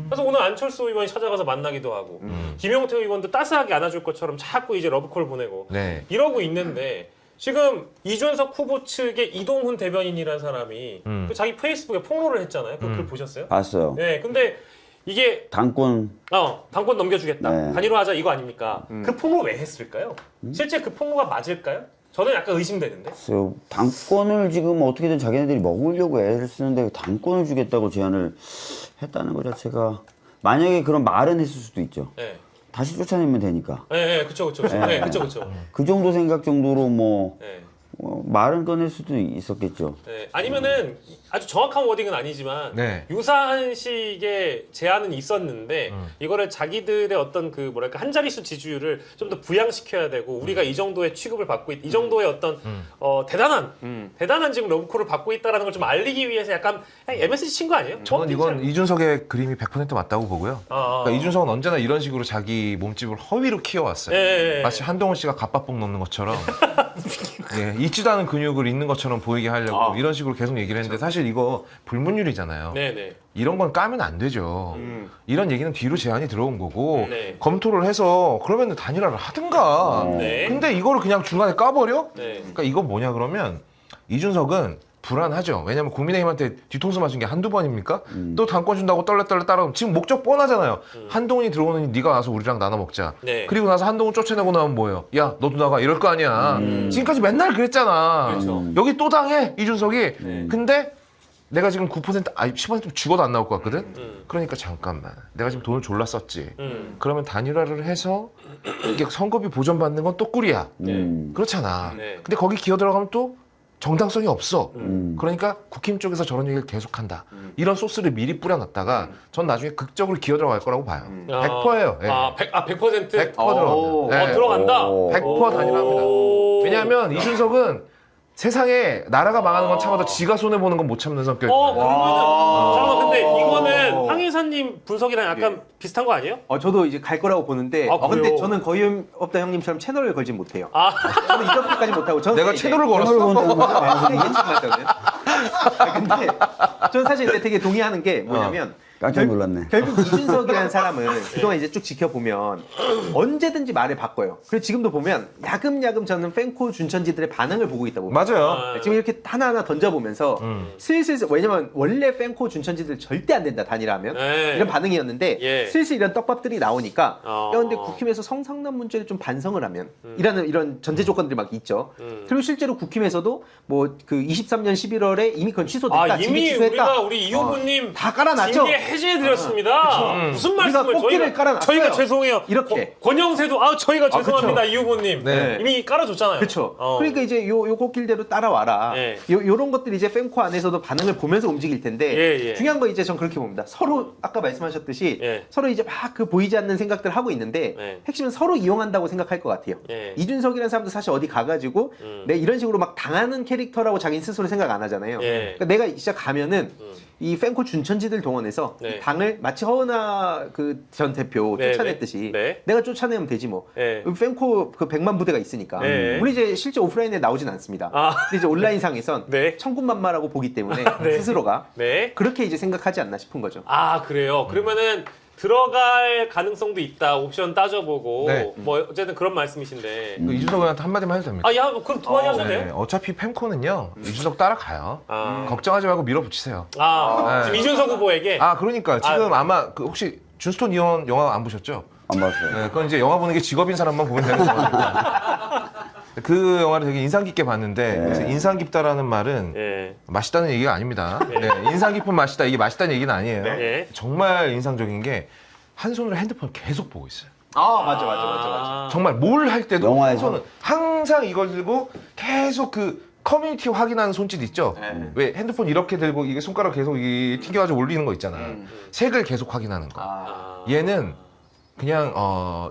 그래서 오늘 안철수 의원이 찾아가서 만나기도 하고 김용태 의원도 따스하게 안아줄 것처럼 자꾸 이제 러브콜 보내고 네. 이러고 있는데 지금 이준석 후보 측의 이동훈 대변인이라는 사람이 그 자기 페이스북에 폭로를 했잖아요. 그 글 보셨어요? 봤어요. 네, 근데 이게 당권 당권 넘겨주겠다. 네. 단일화하자 이거 아닙니까? 그 폭로 왜 했을까요? 실제 그 폭로가 맞을까요? 저는 약간 의심되는데. 글쎄요. 당권을 지금 어떻게든 자기네들이 먹으려고 애를 쓰는데 당권을 주겠다고 제안을 했다는 것 자체가 만약에 그런 말은 했을 수도 있죠. 네. 다시 쫓아내면 되니까. 네, 그쵸. 네, 그쵸. 그 정도 생각 정도로 뭐 네. 말은 꺼낼 수도 있었겠죠. 네. 아니면은 아주 정확한 워딩은 아니지만 네. 유사한 식의 제안은 있었는데 이거를 자기들의 어떤 그 뭐랄까 한 자릿수 지지율을 좀 더 부양시켜야 되고 우리가 이 정도의 취급을 받고 이 정도의 어떤 대단한 지금 러브콜을 받고 있다라는 걸 좀 알리기 위해서 약간 MSG 친 거 아니에요? 저는 이건 이준석의 그림이 100% 맞다고 보고요. 그러니까 아. 이준석은 언제나 이런 식으로 자기 몸집을 허위로 키워왔어요. 예. 마치 한동훈 씨가 갓밥봉 넣는 것처럼 예, 있지도 않은 근육을 있는 것처럼 보이게 하려고 이런 식으로 계속 얘기를 했는데 사실 이거 불문율이잖아요. 네네. 이런 건 까면 안 되죠. 이런 얘기는 뒤로 제안이 들어온 거고 네. 검토를 해서 그러면 단일화를 하든가. 네. 근데 이거를 그냥 중간에 까버려? 네. 그러니까 이건 뭐냐 그러면 이준석은 불안하죠. 왜냐면 국민의힘한테 뒤통수 맞은 게 한두 번입니까? 또 당권 준다고 떨레떨레 따라오면 지금 목적 뻔하잖아요. 한동훈이 들어오느니 네가 와서 우리랑 나눠 먹자. 네. 그리고 나서 한동훈 쫓아내고 나면 뭐예요? 야 너도 나가 이럴 거 아니야. 지금까지 맨날 그랬잖아. 그렇죠. 여기 또 당해 이준석이. 근데 내가 지금 9% 아니 10% 죽어도 안 나올 것 같거든. 그러니까 잠깐만. 내가 지금 돈을 졸라 썼지. 그러면 단일화를 해서 이게 선거비 보전받는 건 또 꿀이야. 그렇잖아. 네. 근데 거기 기어 들어가면 또 정당성이 없어. 그러니까 국힘 쪽에서 저런 얘기를 계속한다. 이런 소스를 미리 뿌려놨다가 전 나중에 극적으로 기어 들어갈 거라고 봐요. 100%예요. 예. 100%? 100% 들어갑니다. 네. 들어간다? 100% 단일화합니다. 왜냐하면 이준석은 세상에 나라가 망하는 건 참아도 지가 손해 보는 건 못 참는 성격. 그러면은 잠깐만 근데 이거는 황 이사님 분석이랑 약간 비슷한 거 아니에요? 저도 이제 갈 거라고 보는데 근데 그래요? 저는 거의 없다 형님처럼 채널을 걸진 못해요. 아. 저는 이렇게까지 못하고 저는 내가 이제 채널을 걸었어. 예측만하거든. 근데 저는 사실 이제 되게 동의하는 게 뭐냐면 깜짝 놀랐네. 결국 이준석이라는 사람은 그동안 이제 쭉 지켜보면 언제든지 말을 바꿔요. 그리고 지금도 보면 야금야금 저는 팬코 준천지들의 반응을 보고 있다 보면 맞아요. 지금 이렇게 하나하나 던져보면서 슬슬 왜냐면 원래 팬코 준천지들 절대 안 된다 단일화하면 이런 반응이었는데 슬슬 이런 떡밥들이 나오니까 야 근데 국힘에서 성상남 문제를 좀 반성을 하면 이런 전제 조건들이 막 있죠. 그리고 실제로 국힘에서도 뭐 그 23년 11월에 이미 그건 취소됐다. 이미 취소했다. 우리 이 후보님 다 깔아놨죠. 해제해드렸습니다. 무슨 말씀을 꽃길을 깔아놨어요. 저희가 죄송해요. 이렇게. 권영세도 저희가 죄송합니다. 그쵸. 이 후보님 네. 이미 깔아줬잖아요. 그렇죠. 그러니까 이제 요 꽃길대로 따라와라. 요런 것들이 이제 팬코 안에서도 반응을 보면서 움직일 텐데 중요한 건 이제 전 그렇게 봅니다. 서로 아까 말씀하셨듯이 서로 이제 막 그 보이지 않는 생각들 하고 있는데 핵심은 서로 이용한다고 생각할 것 같아요. 이준석이라는 사람도 사실 어디 가가지고 내 이런 식으로 막 당하는 캐릭터라고 자기는 스스로 생각 안 하잖아요. 그러니까 내가 진짜 가면은 이 팬코 준천지들 동원해서 이 당을 마치 허은하 그 전 대표 쫓아냈듯이 내가 쫓아내면 되지 뭐. 팬코 그 100만 부대가 있으니까. 우리 이제 실제 오프라인에 나오진 않습니다. 근데 이제 온라인상에선 천군만마라고 보기 때문에 스스로가 그렇게 이제 생각하지 않나 싶은 거죠. 그래요. 그러면은 들어갈 가능성도 있다. 옵션 따져보고 뭐 어쨌든 그런 말씀이신데. 이준석한테 한마디만 해도 됩니다. 그럼 두 마디 하셔도 돼요? 어차피 팬코는요 이준석 따라가요. 걱정하지 말고 밀어붙이세요. 지금 이준석 후보에게. 그러니까 지금 아마 그 혹시 준스톤 이원 영화 안 보셨죠? 안 봤어요. 그건 이제 영화 보는 게 직업인 사람만 보면 되는 거거든요. 그 영화를 되게 인상 깊게 봤는데 그래서 인상 깊다라는 말은 맛있다는 얘기가 아닙니다. 인상 깊은 맛이다 이게 맛있다는 얘기는 아니에요. 정말 인상적인 게 한 손으로 핸드폰 계속 보고 있어요. 맞아. 정말 뭘 할 때도 한 영화에서? 손은 항상 이걸 들고 계속 그 커뮤니티 확인하는 손짓 있죠? 왜 핸드폰 이렇게 들고 이게 손가락 계속 튕겨가지고 올리는 거 있잖아. 색을 계속 확인하는 거. 얘는 그냥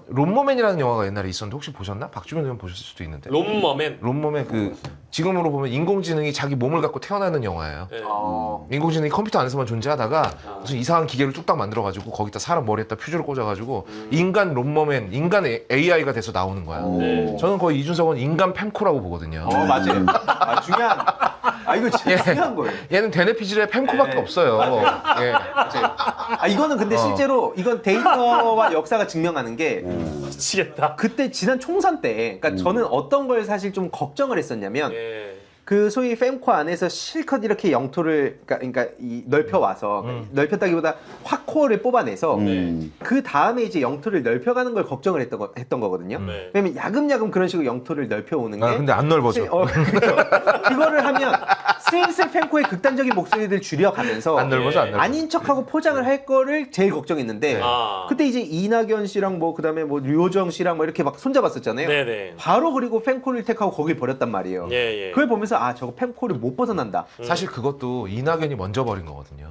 롬머맨이라는 영화가 옛날에 있었는데 혹시 보셨나? 박주민 의원 보셨을 수도 있는데. 롬머맨 그 지금으로 보면 인공지능이 자기 몸을 갖고 태어나는 영화예요. 인공지능이 컴퓨터 안에서만 존재하다가 무슨 이상한 기계를 뚝딱 만들어가지고 거기다 사람 머리에다 퓨즈를 꽂아가지고 인간 롬머맨, 인간 AI가 돼서 나오는 거야. 저는 거의 이준석은 인간 팸코라고 보거든요. 맞아요. 중요한. 이거 진짜 중요한 거예요. 얘는 대뇌피질에 팸코밖에 없어요. 이거는 근데 실제로 이건 데이터와 역사가 증명하는 게 미치겠다. 그때 지난 총선 때, 그러니까 저는 어떤 걸 사실 좀 걱정을 했었냐면 그 소위 팬코 안에서 실컷 이렇게 영토를 그러니까 이 넓혀와서 넓혔다기보다 확코어를 뽑아내서 그 다음에 이제 영토를 넓혀가는 걸 걱정을 했던 거거든요. 왜냐면 야금야금 그런 식으로 영토를 넓혀오는 게 근데 안 넓어져. 그렇죠. 그거를 하면 슬슬 팬코의 극단적인 목소리들 줄여가면서 안 넓어져. 아닌 척하고 포장을 할 거를 제일 걱정했는데 그때 이제 이낙연 씨랑 뭐 그다음에 뭐 류호정 씨랑 뭐 이렇게 막 손잡았었잖아요. 바로 그리고 팬코를 택하고 거길 버렸단 말이에요. 그걸 보면서 저거 팬코를 못 벗어난다. 사실 그것도 이낙연이 먼저 버린 거거든요.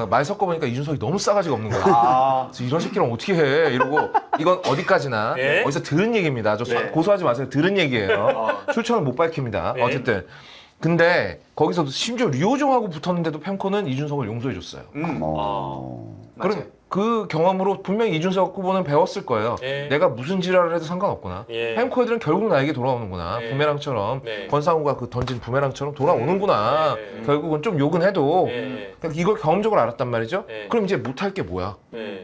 말 섞어보니까 이준석이 너무 싸가지가 없는 거야. 그래서 이런 새끼랑 어떻게 해? 이러고 이건 어디까지나 어디서 들은 얘기입니다. 고소하지 마세요. 들은 얘기예요. 출처는 못 밝힙니다. 어쨌든 근데 거기서도 심지어 류호정하고 붙었는데도 팬코는 이준석을 용서해줬어요. 그럼 그 경험으로 분명히 이준석 후보는 배웠을 거예요. 내가 무슨 지랄을 해도 상관없구나. 팬코 애들은 결국 나에게 돌아오는구나. 부메랑처럼 권상우가 그 던진 부메랑처럼 돌아오는구나. 결국은 좀 욕은 해도 그러니까 이걸 경험적으로 알았단 말이죠. 그럼 이제 못할 게 뭐야?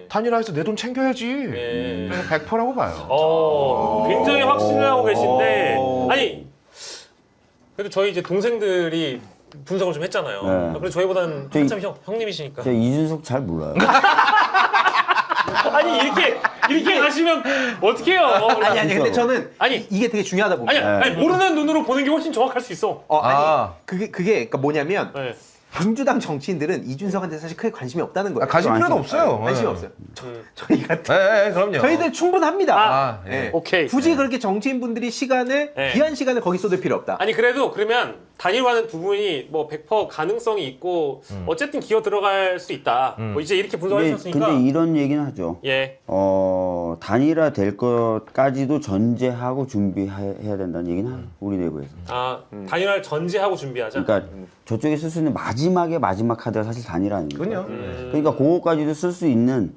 단일화해서 내 돈 챙겨야지. 100%라고 봐요. 굉장히 확신을 하고 계신데 아니 그래도 저희 이제 동생들이 분석을 좀 했잖아요. 그래서 저희보다는 한참 형님이시니까. 저 이준석 잘 몰라요. 아니 이렇게 가시면 어떡해요? 아니 근데 저는 이게 되게 중요하다 봅니다. 아니 모르는 눈으로 보는 게 훨씬 정확할 수 있어. 그게 그러니까 뭐냐면 민주당 정치인들은 이준석한테 사실 크게 관심이 없다는 거예요. 가질 필요도 없어요. 관심이 없어요. 저희 같은 그럼요. 저희들 충분합니다. 오케이. 굳이 그렇게 정치인분들이 시간을 귀한 시간을 거기 쏟을 필요 없다. 아니 그래도 그러면 단일화는 두 분이 뭐 100% 가능성이 있고 어쨌든 기어 들어갈 수 있다. 뭐 이제 이렇게 분석하셨으니까. 근데 이런 얘기는 하죠. 예. 단일화 될 것까지도 전제하고 준비해야 된다는 얘기는 우리 내부에서. 단일화를 전제하고 준비하자. 그러니까 저쪽에 쓸 수 있는 마지막 카드가 사실 단일화 아닙니까? 그럼요. 그러니까 그거까지도 쓸 수 있는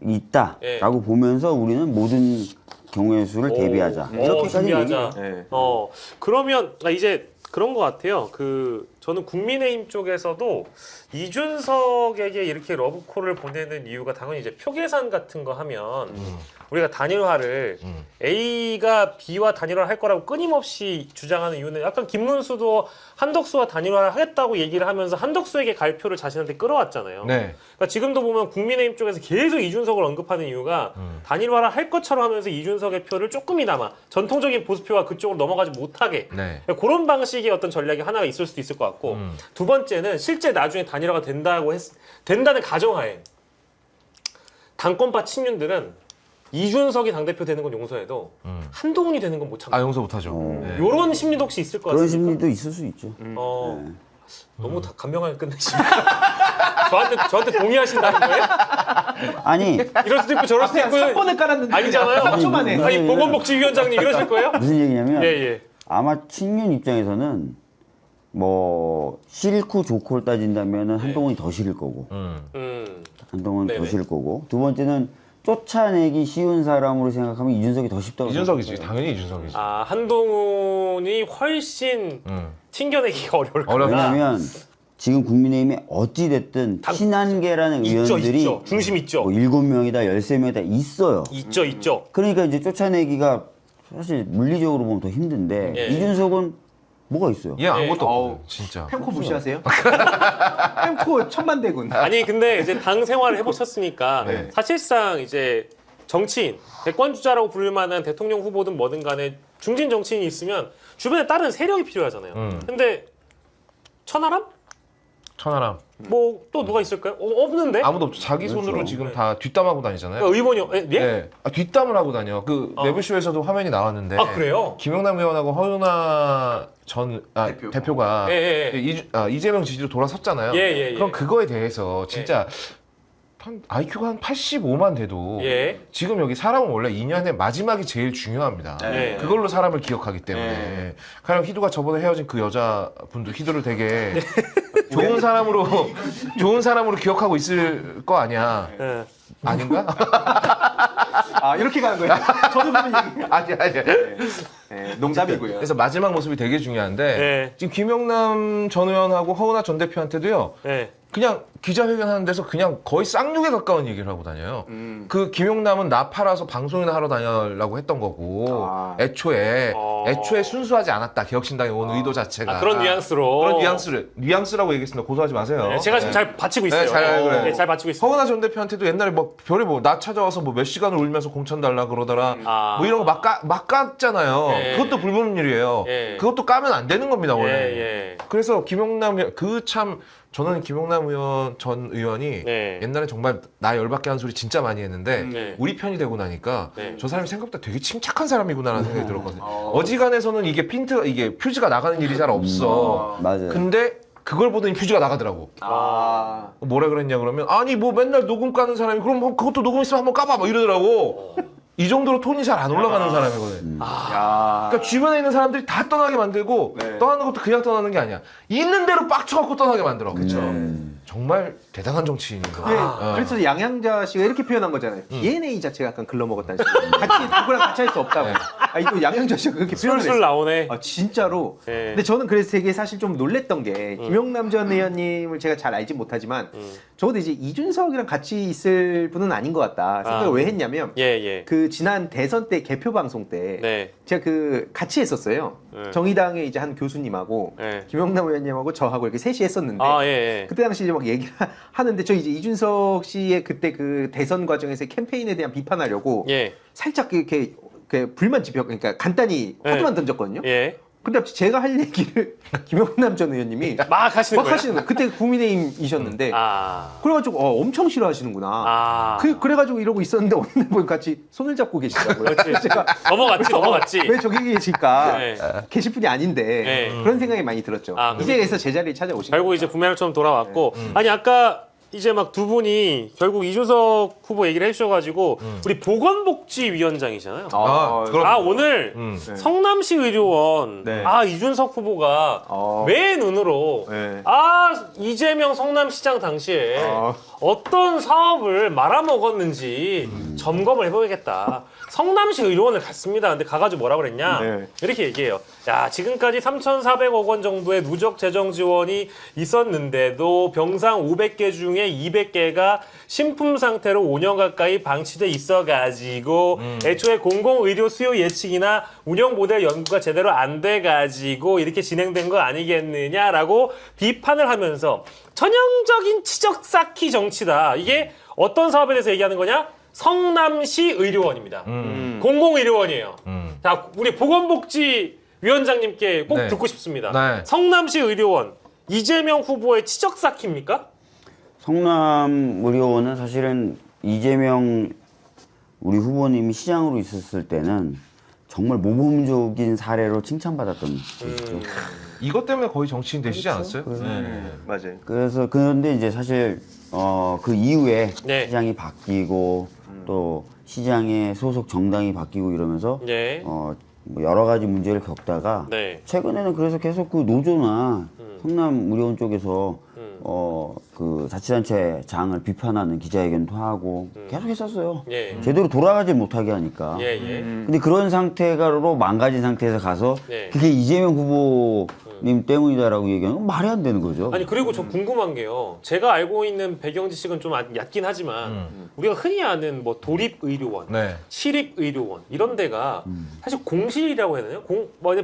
있다라고 보면서 우리는 모든 경우의 수를 대비하자. 이렇게까지 준비하자. 얘기해요. 그러면 이제 그런 것 같아요. 저는 국민의힘 쪽에서도 이준석에게 이렇게 러브콜을 보내는 이유가 당연히 이제 표 계산 같은 거 하면 우리가 단일화를 A가 B와 단일화를 할 거라고 끊임없이 주장하는 이유는 약간 김문수도 한덕수와 단일화를 하겠다고 얘기를 하면서 한덕수에게 갈 표를 자신한테 끌어왔잖아요. 네. 그러니까 지금도 보면 국민의힘 쪽에서 계속 이준석을 언급하는 이유가 단일화를 할 것처럼 하면서 이준석의 표를 조금이나마 전통적인 보수표가 그쪽으로 넘어가지 못하게 네. 그런 방식의 어떤 전략이 하나가 있을 수도 있을 것 같고 두 번째는 실제 나중에 단일화가 된다는 가정하에 당권파 친윤들은 이준석이 당대표 되는 건 용서해도 한동훈이 되는 건 못 참아. 용서 못하죠. 네. 이런 심리도 혹시 있을 것 그런 같습니까? 심리도 있을 수 있죠. 너무 간명하게 끝내시니까 저한테 동의하신다는 거예요? 아니 이럴 수도 있고 저럴 수도 있고 3번을 깔았는데 아니잖아요. 3초 만에. 아니 보건복지위원장님 이러실 거예요? 무슨 얘기냐면 예. 아마 친윤 입장에서는 뭐 싫고 좋고를 따진다면은 한동훈이 더 싫을 거고 한동훈은 네네. 더 싫을 거고 두 번째는 쫓아내기 쉬운 사람으로 생각하면 이준석이 더 쉽다고 이준석이지. 생각해요. 당연히 이준석이지. 한동훈이 훨씬 튕겨내기가 어려울 거다. 왜냐면 지금 국민의힘에 어찌 됐든 친한계라는 의원들이 있죠. 중심 있죠. 뭐 7명이다 13명이다 있어요. 있죠. 그러니까 이제 쫓아내기가 사실 물리적으로 보면 더 힘든데 예. 이준석은 뭐가 있어요? 얘 아무것도 어우. 없고 진짜. 펜코 무시하세요? 펜코 천만대군. 아니 근데 이제 당 생활을 해보셨으니까 네. 사실상 이제 정치인, 대권주자라고 부를 만한 대통령 후보든 뭐든 간에 중진 정치인이 있으면 주변에 다른 세력이 필요하잖아요. 근데 천하람? 천하람. 뭐 또 누가 있을까요? 없는데? 아무도 없죠. 자기 손으로 지금 다 뒷담하고 다니잖아요. 그러니까 의원이요? 예? 네. 뒷담을 하고 다녀. 내부쇼에서도 화면이 나왔는데. 그래요? 김영남 의원하고 허윤아 대표가 예. 이재명 지지로 돌아섰잖아요. 예. 그럼 그거에 대해서 진짜 IQ가 한 85만 돼도 예. 지금 여기 사람은 원래 2년의 마지막이 제일 중요합니다. 네. 그걸로 사람을 기억하기 때문에. 가령 희두가 저번에 헤어진 그 여자분도 희두를 되게 좋은 사람으로 기억하고 있을 거 아니야. 예. 아닌가? 이렇게 가는 거예요? 저도 무슨 얘기? 아니. 농담이고요. 그래서 마지막 모습이 되게 중요한데 네. 지금 김영남 전 의원하고 허은하 전 대표한테도요. 그냥 기자회견 하는 데서 그냥 거의 쌍욕에 가까운 얘기를 하고 다녀요. 그 김용남은 나 팔아서 방송이나 하러 다녀라고 했던 거고 애초에 순수하지 않았다. 개혁신당에 온 의도 자체가. 그런 뉘앙스로. 그런 뉘앙스라고 얘기했습니다. 고소하지 마세요. 네, 제가 지금 잘 받치고 있어요. 잘 잘 받치고 있어요. 허은하 전 대표한테도 옛날에 뭐 별이 나 찾아와서 뭐 몇 시간을 울면서 공천 달라 그러더라. 뭐 이런 거 막 깠잖아요. 그것도 불법률이에요. 그것도 까면 안 되는 겁니다 원래. 그래서 김용남 저는 김용남 전 의원이 옛날에 정말 나 열받게 하는 소리 진짜 많이 했는데 우리 편이 되고 나니까 저 사람이 생각보다 되게 침착한 사람이구나라는 생각이 들었거든요. 어지간해서는 이게 퓨즈가 나가는 일이 잘 없어. 맞아요. 근데 그걸 보더니 퓨즈가 나가더라고. 뭐라 그랬냐 그러면 아니 뭐 맨날 녹음 까는 사람이 그럼 뭐 그것도 녹음 있으면 한번 까봐 막 이러더라고. 이 정도로 톤이 잘 안 올라가는 사람이거든. 그러니까 주변에 있는 사람들이 다 떠나게 만들고 떠나는 것도 그냥 떠나는 게 아니야. 있는 대로 빡쳐갖고 떠나게 만들어. 그렇죠. 정말 대단한 정치인인 거야. 그래서 양양자 씨가 이렇게 표현한 거잖아요. DNA 자체가 약간 글러먹었다는 식으로. 누구랑 같이 할 수 없다고. 이거 양양자 씨가 그렇게 표현을 술술 했어요. 나오네. 진짜로. 근데 저는 그래서 되게 사실 좀 놀랬던 게 김영남 전 의원님을 제가 잘 알지 못하지만 적어도 이제 이준석이랑 같이 있을 분은 아닌 것 같다 생각을 왜 했냐면 그 지난 대선 때 개표 방송 때 제가 같이 했었어요. 정의당의 이제 한 교수님하고 김영남 의원님하고 저하고 이렇게 셋이 했었는데 그때 당시 이제 막 얘기를 하는데 저 이제 이준석 씨의 그때 그 대선 과정에서 캠페인에 대한 비판하려고 살짝 이렇게 불만 지표 그러니까 간단히 화두만 던졌거든요. 근데 제가 할 얘기를 김영남 전 의원님이 막 하시는 거예요? 거예요. 그때 국민의힘이셨는데 그래가지고 엄청 싫어하시는구나. 그래가지고 이러고 있었는데 어느 날 보니까 같이 손을 잡고 계시더라고요. 제가 넘어갔지. 왜 저기 계실까? 네. 계실 분이 아닌데 네. 그런 생각이 많이 들었죠. 이제 그래서 제자리에 찾아오신 거예요. 결국 이제 부메랑처럼 돌아왔고 아니 아까 이제 막 두 분이 결국 이준석 후보 얘기를 해주셔가지고 우리 보건복지위원장이잖아요. 오늘 성남시 의료원 네. 이준석 후보가 매 눈으로 네. 이재명 성남시장 당시에 어떤 사업을 말아먹었는지 점검을 해보겠다. 성남시 의료원을 갔습니다. 근데 가가지고 뭐라 그랬냐? 네. 이렇게 얘기해요. 야, 지금까지 3,400억 원 정도의 누적 재정 지원이 있었는데도 병상 500개 중에 200개가 신품 상태로 5년 가까이 방치돼 있어가지고 애초에 공공의료 수요 예측이나 운영 모델 연구가 제대로 안 돼가지고 이렇게 진행된 거 아니겠느냐라고 비판을 하면서 전형적인 치적 쌓기 정치다. 이게 어떤 사업에 대해서 얘기하는 거냐? 성남시 의료원입니다. 공공의료원이에요. 자, 우리 보건복지위원장님께 꼭 네. 듣고 싶습니다. 네. 성남시 의료원, 이재명 후보의 치적 쌓기입니까? 성남의료원은 사실은 이재명 우리 후보님이 시장으로 있었을 때는 정말 모범적인 사례로 칭찬받았던 분이죠. 이것 때문에 거의 정치인 되시지 않았어요? 맞아요. 그래서 그런데 이제 사실 그 이후에 네. 시장이 바뀌고 또 시장의 소속 정당이 바뀌고 이러면서 네. 뭐 여러 가지 문제를 겪다가 네. 최근에는 그래서 계속 그 노조나 성남의료원 쪽에서 그 자치단체 장을 비판하는 기자회견도 하고 계속 했었어요. 예. 제대로 돌아가지 못하게 하니까. 예, 예. 근데 그런 상태가로 망가진 상태에서 가서 네. 그게 이재명 후보님 때문이다라고 얘기하는 건 말이 안 되는 거죠. 아니 그리고 저 궁금한 게요. 제가 알고 있는 배경 지식은 좀 얕긴 하지만 우리가 흔히 아는 뭐 도립의료원, 네. 시립의료원 이런 데가 사실 공실이라고 해야 되나요?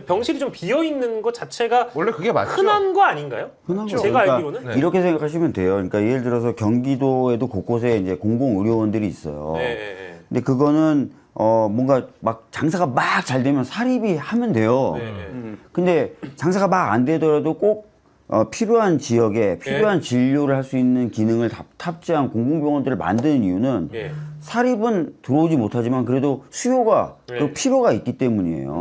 병실이 좀 비어 있는 것 자체가 원래 그게 맞죠? 흔한 거 아닌가요? 흔한 거. 제가 그러니까 알기로는 네. 이렇게 생각하시면 돼요. 그러니까 예를 들어서 경기도에도 곳곳에 이제 공공의료원들이 있어요. 네. 근데 그거는 뭔가 막 장사가 막 잘 되면 사립이 하면 돼요. 네. 근데 장사가 막 안 되더라도 꼭 필요한 지역에 필요한 진료를 할 수 있는 기능을 탑재한 공공병원들을 만드는 이유는 예. 사립은 들어오지 못하지만 그래도 수요가 그리고 필요가 있기 때문이에요.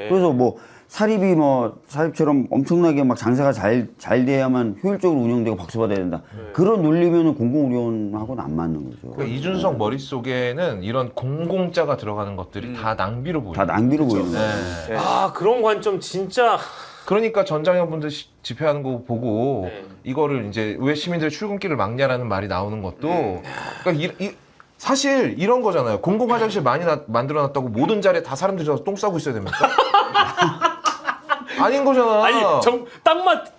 그래서 뭐 사립이 뭐 사립처럼 엄청나게 막 장사가 잘 돼야만 효율적으로 운영되고 박수받아야 된다. 그런 논리면은 공공의료원하고는 안 맞는 거죠. 그러니까 이준석 머릿속에는 이런 공공자가 들어가는 것들이 다 낭비로 보여요. 다 낭비로 보이는 거예요. 네. 그런 관점 진짜 그러니까 전장현 분들 집회하는 거 보고 네. 이거를 이제 왜 시민들의 출근길을 막냐라는 말이 나오는 것도 그러니까 사실 이런 거잖아요. 공공 화장실 많이 만들어놨다고 모든 자리에 다 사람들이 가서 똥 싸고 있어야 됩니까? 아닌 거잖아. 아니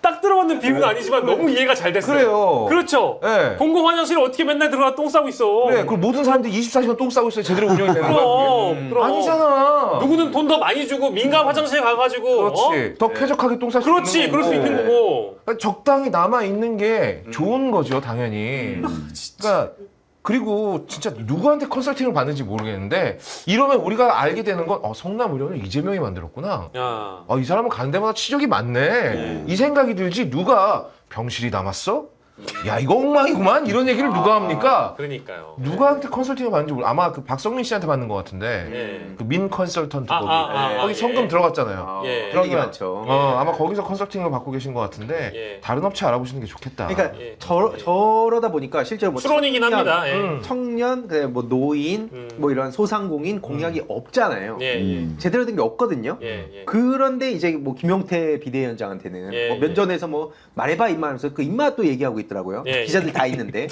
딱 들어맞는 비유는 아니지만 너무 이해가 잘 됐어요. 그래요. 그렇죠. 네. 공공 화장실에 어떻게 맨날 들어가 똥 싸고 있어. 그래, 그 모든 사람들이 24시간 똥 싸고 있어야 제대로 운영이 되는 거야. 그럼. 아니잖아. 누구는 돈 더 많이 주고 민간 화장실 가가지고. 그렇지. 더 쾌적하게 똥 쌀 수 그렇지. 있는 그럴 수 거고. 있는 거고. 그러니까 적당히 남아 있는 게 좋은 거죠, 당연히. 그러니까 그리고 진짜 누구한테 컨설팅을 받는지 모르겠는데 이러면 우리가 알게 되는 건 성남의료는 이재명이 만들었구나. 야. 이 사람은 가는 데마다 치적이 많네. 이 생각이 들지 누가 병실이 남았어? 야 이거 엉망이구만 이런 얘기를 누가 합니까? 그러니까요. 누구한테 컨설팅을 받는지 모르. 아마 그 박성민 씨한테 받는 것 같은데 예. 그 민 컨설턴트 거기 예. 성금 들어갔잖아요. 예. 그런 게 많죠. 아마 거기서 컨설팅을 받고 계신 것 같은데 예. 다른 업체 알아보시는 게 좋겠다. 그러니까 예. 저러다 보니까 실제로 뭐 추론이긴 합니다. 예. 청년, 뭐 노인, 뭐 이런 소상공인 공약이 없잖아요. 예. 제대로 된 게 없거든요. 예. 그런데 이제 뭐 김용태 비대위원장한테는 예. 뭐 면전에서 뭐 말해봐 임마 하면서 그 임마 또 얘기하고 있더라고요. 예. 기자들 다 있는데.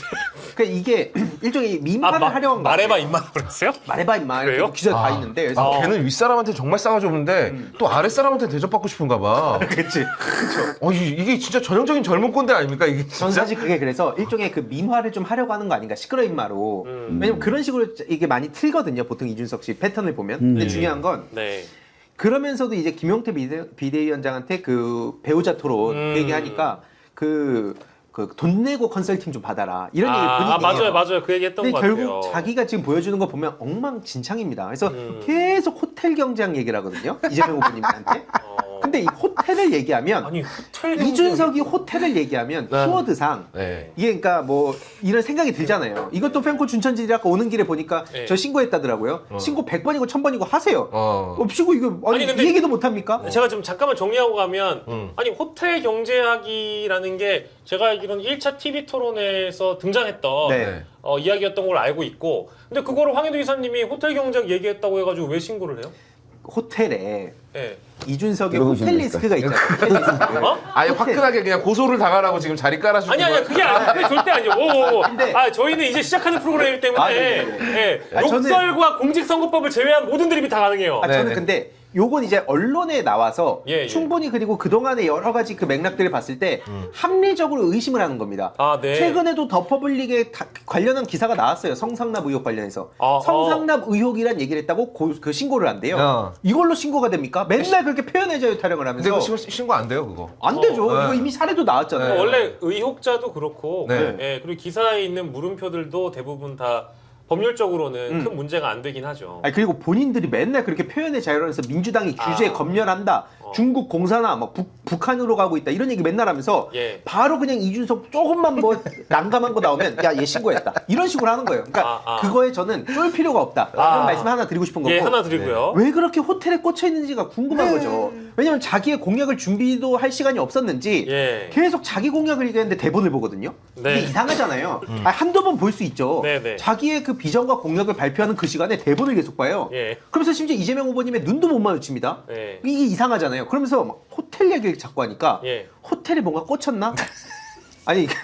그러니까 이게 일종의 미만을 하려고 한 거 말해봐 같아요. 임마 그랬어요? 말해봐 임마 그래요? 이렇게 기자 다 있는데 그래서 걔는 윗사람한테 정말 싸가지 없는데 또 아랫사람한테 대접받고 싶은가 봐. 그치. 이게 진짜 전형적인 젊은 꼰대 아닙니까 이게 전 진짜? 사실 그게 그래서 일종의 그 민화를 좀 하려고 하는 거 아닌가 시끄러 임마로. 왜냐면 그런 식으로 이게 많이 틀거든요. 보통 이준석 씨 패턴을 보면. 근데 중요한 건 네. 그러면서도 이제 김용태 비대위원장한테 그 배우자 토론 그 얘기하니까 돈 내고 컨설팅 좀 받아라 이런 얘기 분위기예요. 맞아요. 그 얘기했던 근데 것 같아요. 결국 자기가 지금 보여주는 거 보면 엉망진창입니다. 그래서 계속 호텔 경제학 얘기를 하거든요. 이재명 후보님한테. 근데 이 호텔을 얘기하면 아니 호텔 이준석이 호텔을 얘기하면 키워드상 네. 이게 그러니까 뭐 이런 생각이 들잖아요. 이것도 팬코 준천지들이 아까 오는 길에 보니까 네. 저 신고했다더라고요. 신고 100번이고 1000번이고 하세요. 없이고 이거 아니 근데 이 얘기도 못 합니까? 제가 좀 잠깐만 정리하고 가면 아니 호텔 경제학이라는 게 제가 알기로는 1차 TV 토론에서 등장했던 네. 이야기였던 걸 알고 있고 근데 그거를 황해도 이사님이 호텔 경제학 얘기했다고 해가지고 왜 신고를 해요? 호텔에 네. 이준석의 이러고 호텔 리스크가 있잖아요. 호텔 리스크. 아예 화끈하게 그냥 고소를 당하라고 지금 자리 깔아주는 아니 아니 그게 아니에요. 그게 절대 아니에요. 오, 근데- 저희는 이제 시작하는 프로그램이기 때문에 아, 네. 예, 욕설과 공직선거법을 제외한 모든 드립이 다 가능해요. 저는 네네. 근데 요건 이제 언론에 나와서 예. 충분히 그리고 그동안의 여러 가지 그 맥락들을 봤을 때 합리적으로 의심을 하는 겁니다. 아, 네. 최근에도 더 퍼블릭에 관련한 기사가 나왔어요. 성상납 의혹 관련해서. 아, 성상납 의혹이란 얘기를 했다고 그 신고를 한대요. 이걸로 신고가 됩니까? 맨날 그렇게 표현해줘요 타령을 하면서. 근데 이거 신고 안 돼요 그거. 안 되죠. 네. 이거 이미 사례도 나왔잖아요. 원래 의혹자도 그렇고 네. 예, 그리고 기사에 있는 물음표들도 대부분 다 법률적으로는 큰 문제가 안 되긴 하죠. 아니, 그리고 본인들이 맨날 그렇게 표현의 자유로서 민주당이 규제에 검열한다. 중국 공산화, 막 북한으로 가고 있다. 이런 얘기 맨날 하면서 예. 바로 그냥 이준석 조금만 뭐 난감한 거 나오면 야, 얘 신고했다. 이런 식으로 하는 거예요. 그러니까 그거에 저는 쫄 필요가 없다. 이런 말씀 하나 드리고 싶은 거고. 예, 하나 드리고요. 왜 그렇게 호텔에 꽂혀 있는지가 궁금한 거죠. 왜냐면 자기의 공약을 준비도 할 시간이 없었는지 예. 계속 자기 공약을 얘기하는데 대본을 보거든요. 네. 이게 이상하잖아요. 한두 번 볼 수 있죠. 네, 네. 자기의 그 비전과 공약을 발표하는 그 시간에 대본을 계속 봐요. 예. 그러면서 심지어 이재명 후보님의 눈도 못 마주칩니다. 예. 이게 이상하잖아요. 그러면서 막 호텔 얘기를 자꾸 하니까 예. 호텔에 뭔가 꽂혔나? 아니 이게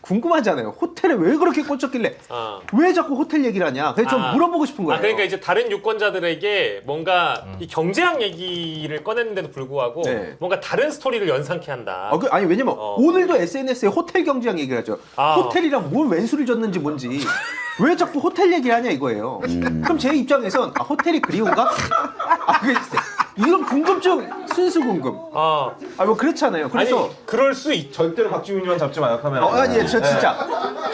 궁금하잖아요. 호텔에 왜 그렇게 꽂혔길래 아. 왜 자꾸 호텔 얘기를 하냐? 그래서 좀 물어보고 싶은 거예요. 그러니까 이제 다른 유권자들에게 뭔가 이 경제학 얘기를 꺼냈는데도 불구하고 네. 뭔가 다른 스토리를 연상케 한다. 아니 왜냐면 오늘도 SNS에 호텔 경제학 얘기를 하죠. 호텔이랑 뭘 왼수를 줬는지 뭔지 왜 자꾸 호텔 얘기를 하냐 이거예요. 그럼 제 입장에선 호텔이 그리운가? 이런 궁금증 순수 궁금. 뭐 그렇잖아요. 그래서 아니, 그럴 수 있죠. 절대로 박지훈이만 잡지 마요 카메라. 아니 저 진짜.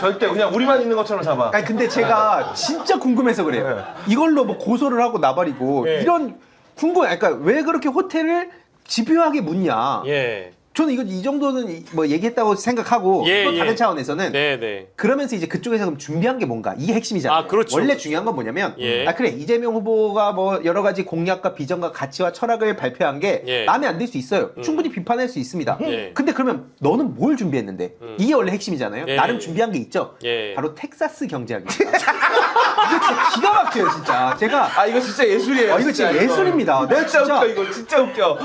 절대 그냥 우리만 있는 것처럼 잡아. 아니 근데 제가 진짜 궁금해서 그래요. 이걸로 뭐 고소를 하고 나발이고 예. 이런 궁금해. 그러니까 왜 그렇게 호텔을 집요하게 묻냐. 예. 저는 이 정도는 뭐 얘기했다고 생각하고 예, 또 다른 예. 차원에서는 네, 네. 그러면서 이제 그쪽에서 그럼 준비한 게 뭔가 이게 핵심이잖아요. 그렇죠. 원래 중요한 건 뭐냐면 예. 그래 이재명 후보가 뭐 여러 가지 공약과 비전과 가치와 철학을 발표한 게 예. 마음에 안 들 수 있어요. 충분히 비판할 수 있습니다. 예. 근데 그러면 너는 뭘 준비했는데? 이게 원래 핵심이잖아요. 예. 나름 준비한 게 있죠. 예. 바로 텍사스 경제학입니다. 이게 진짜 기가 막혀요, 진짜. 제가 이거 진짜 예술이에요. 이거 진짜 예술입니다. 내가 진짜 진짜 웃겨 이거 진짜 웃겨.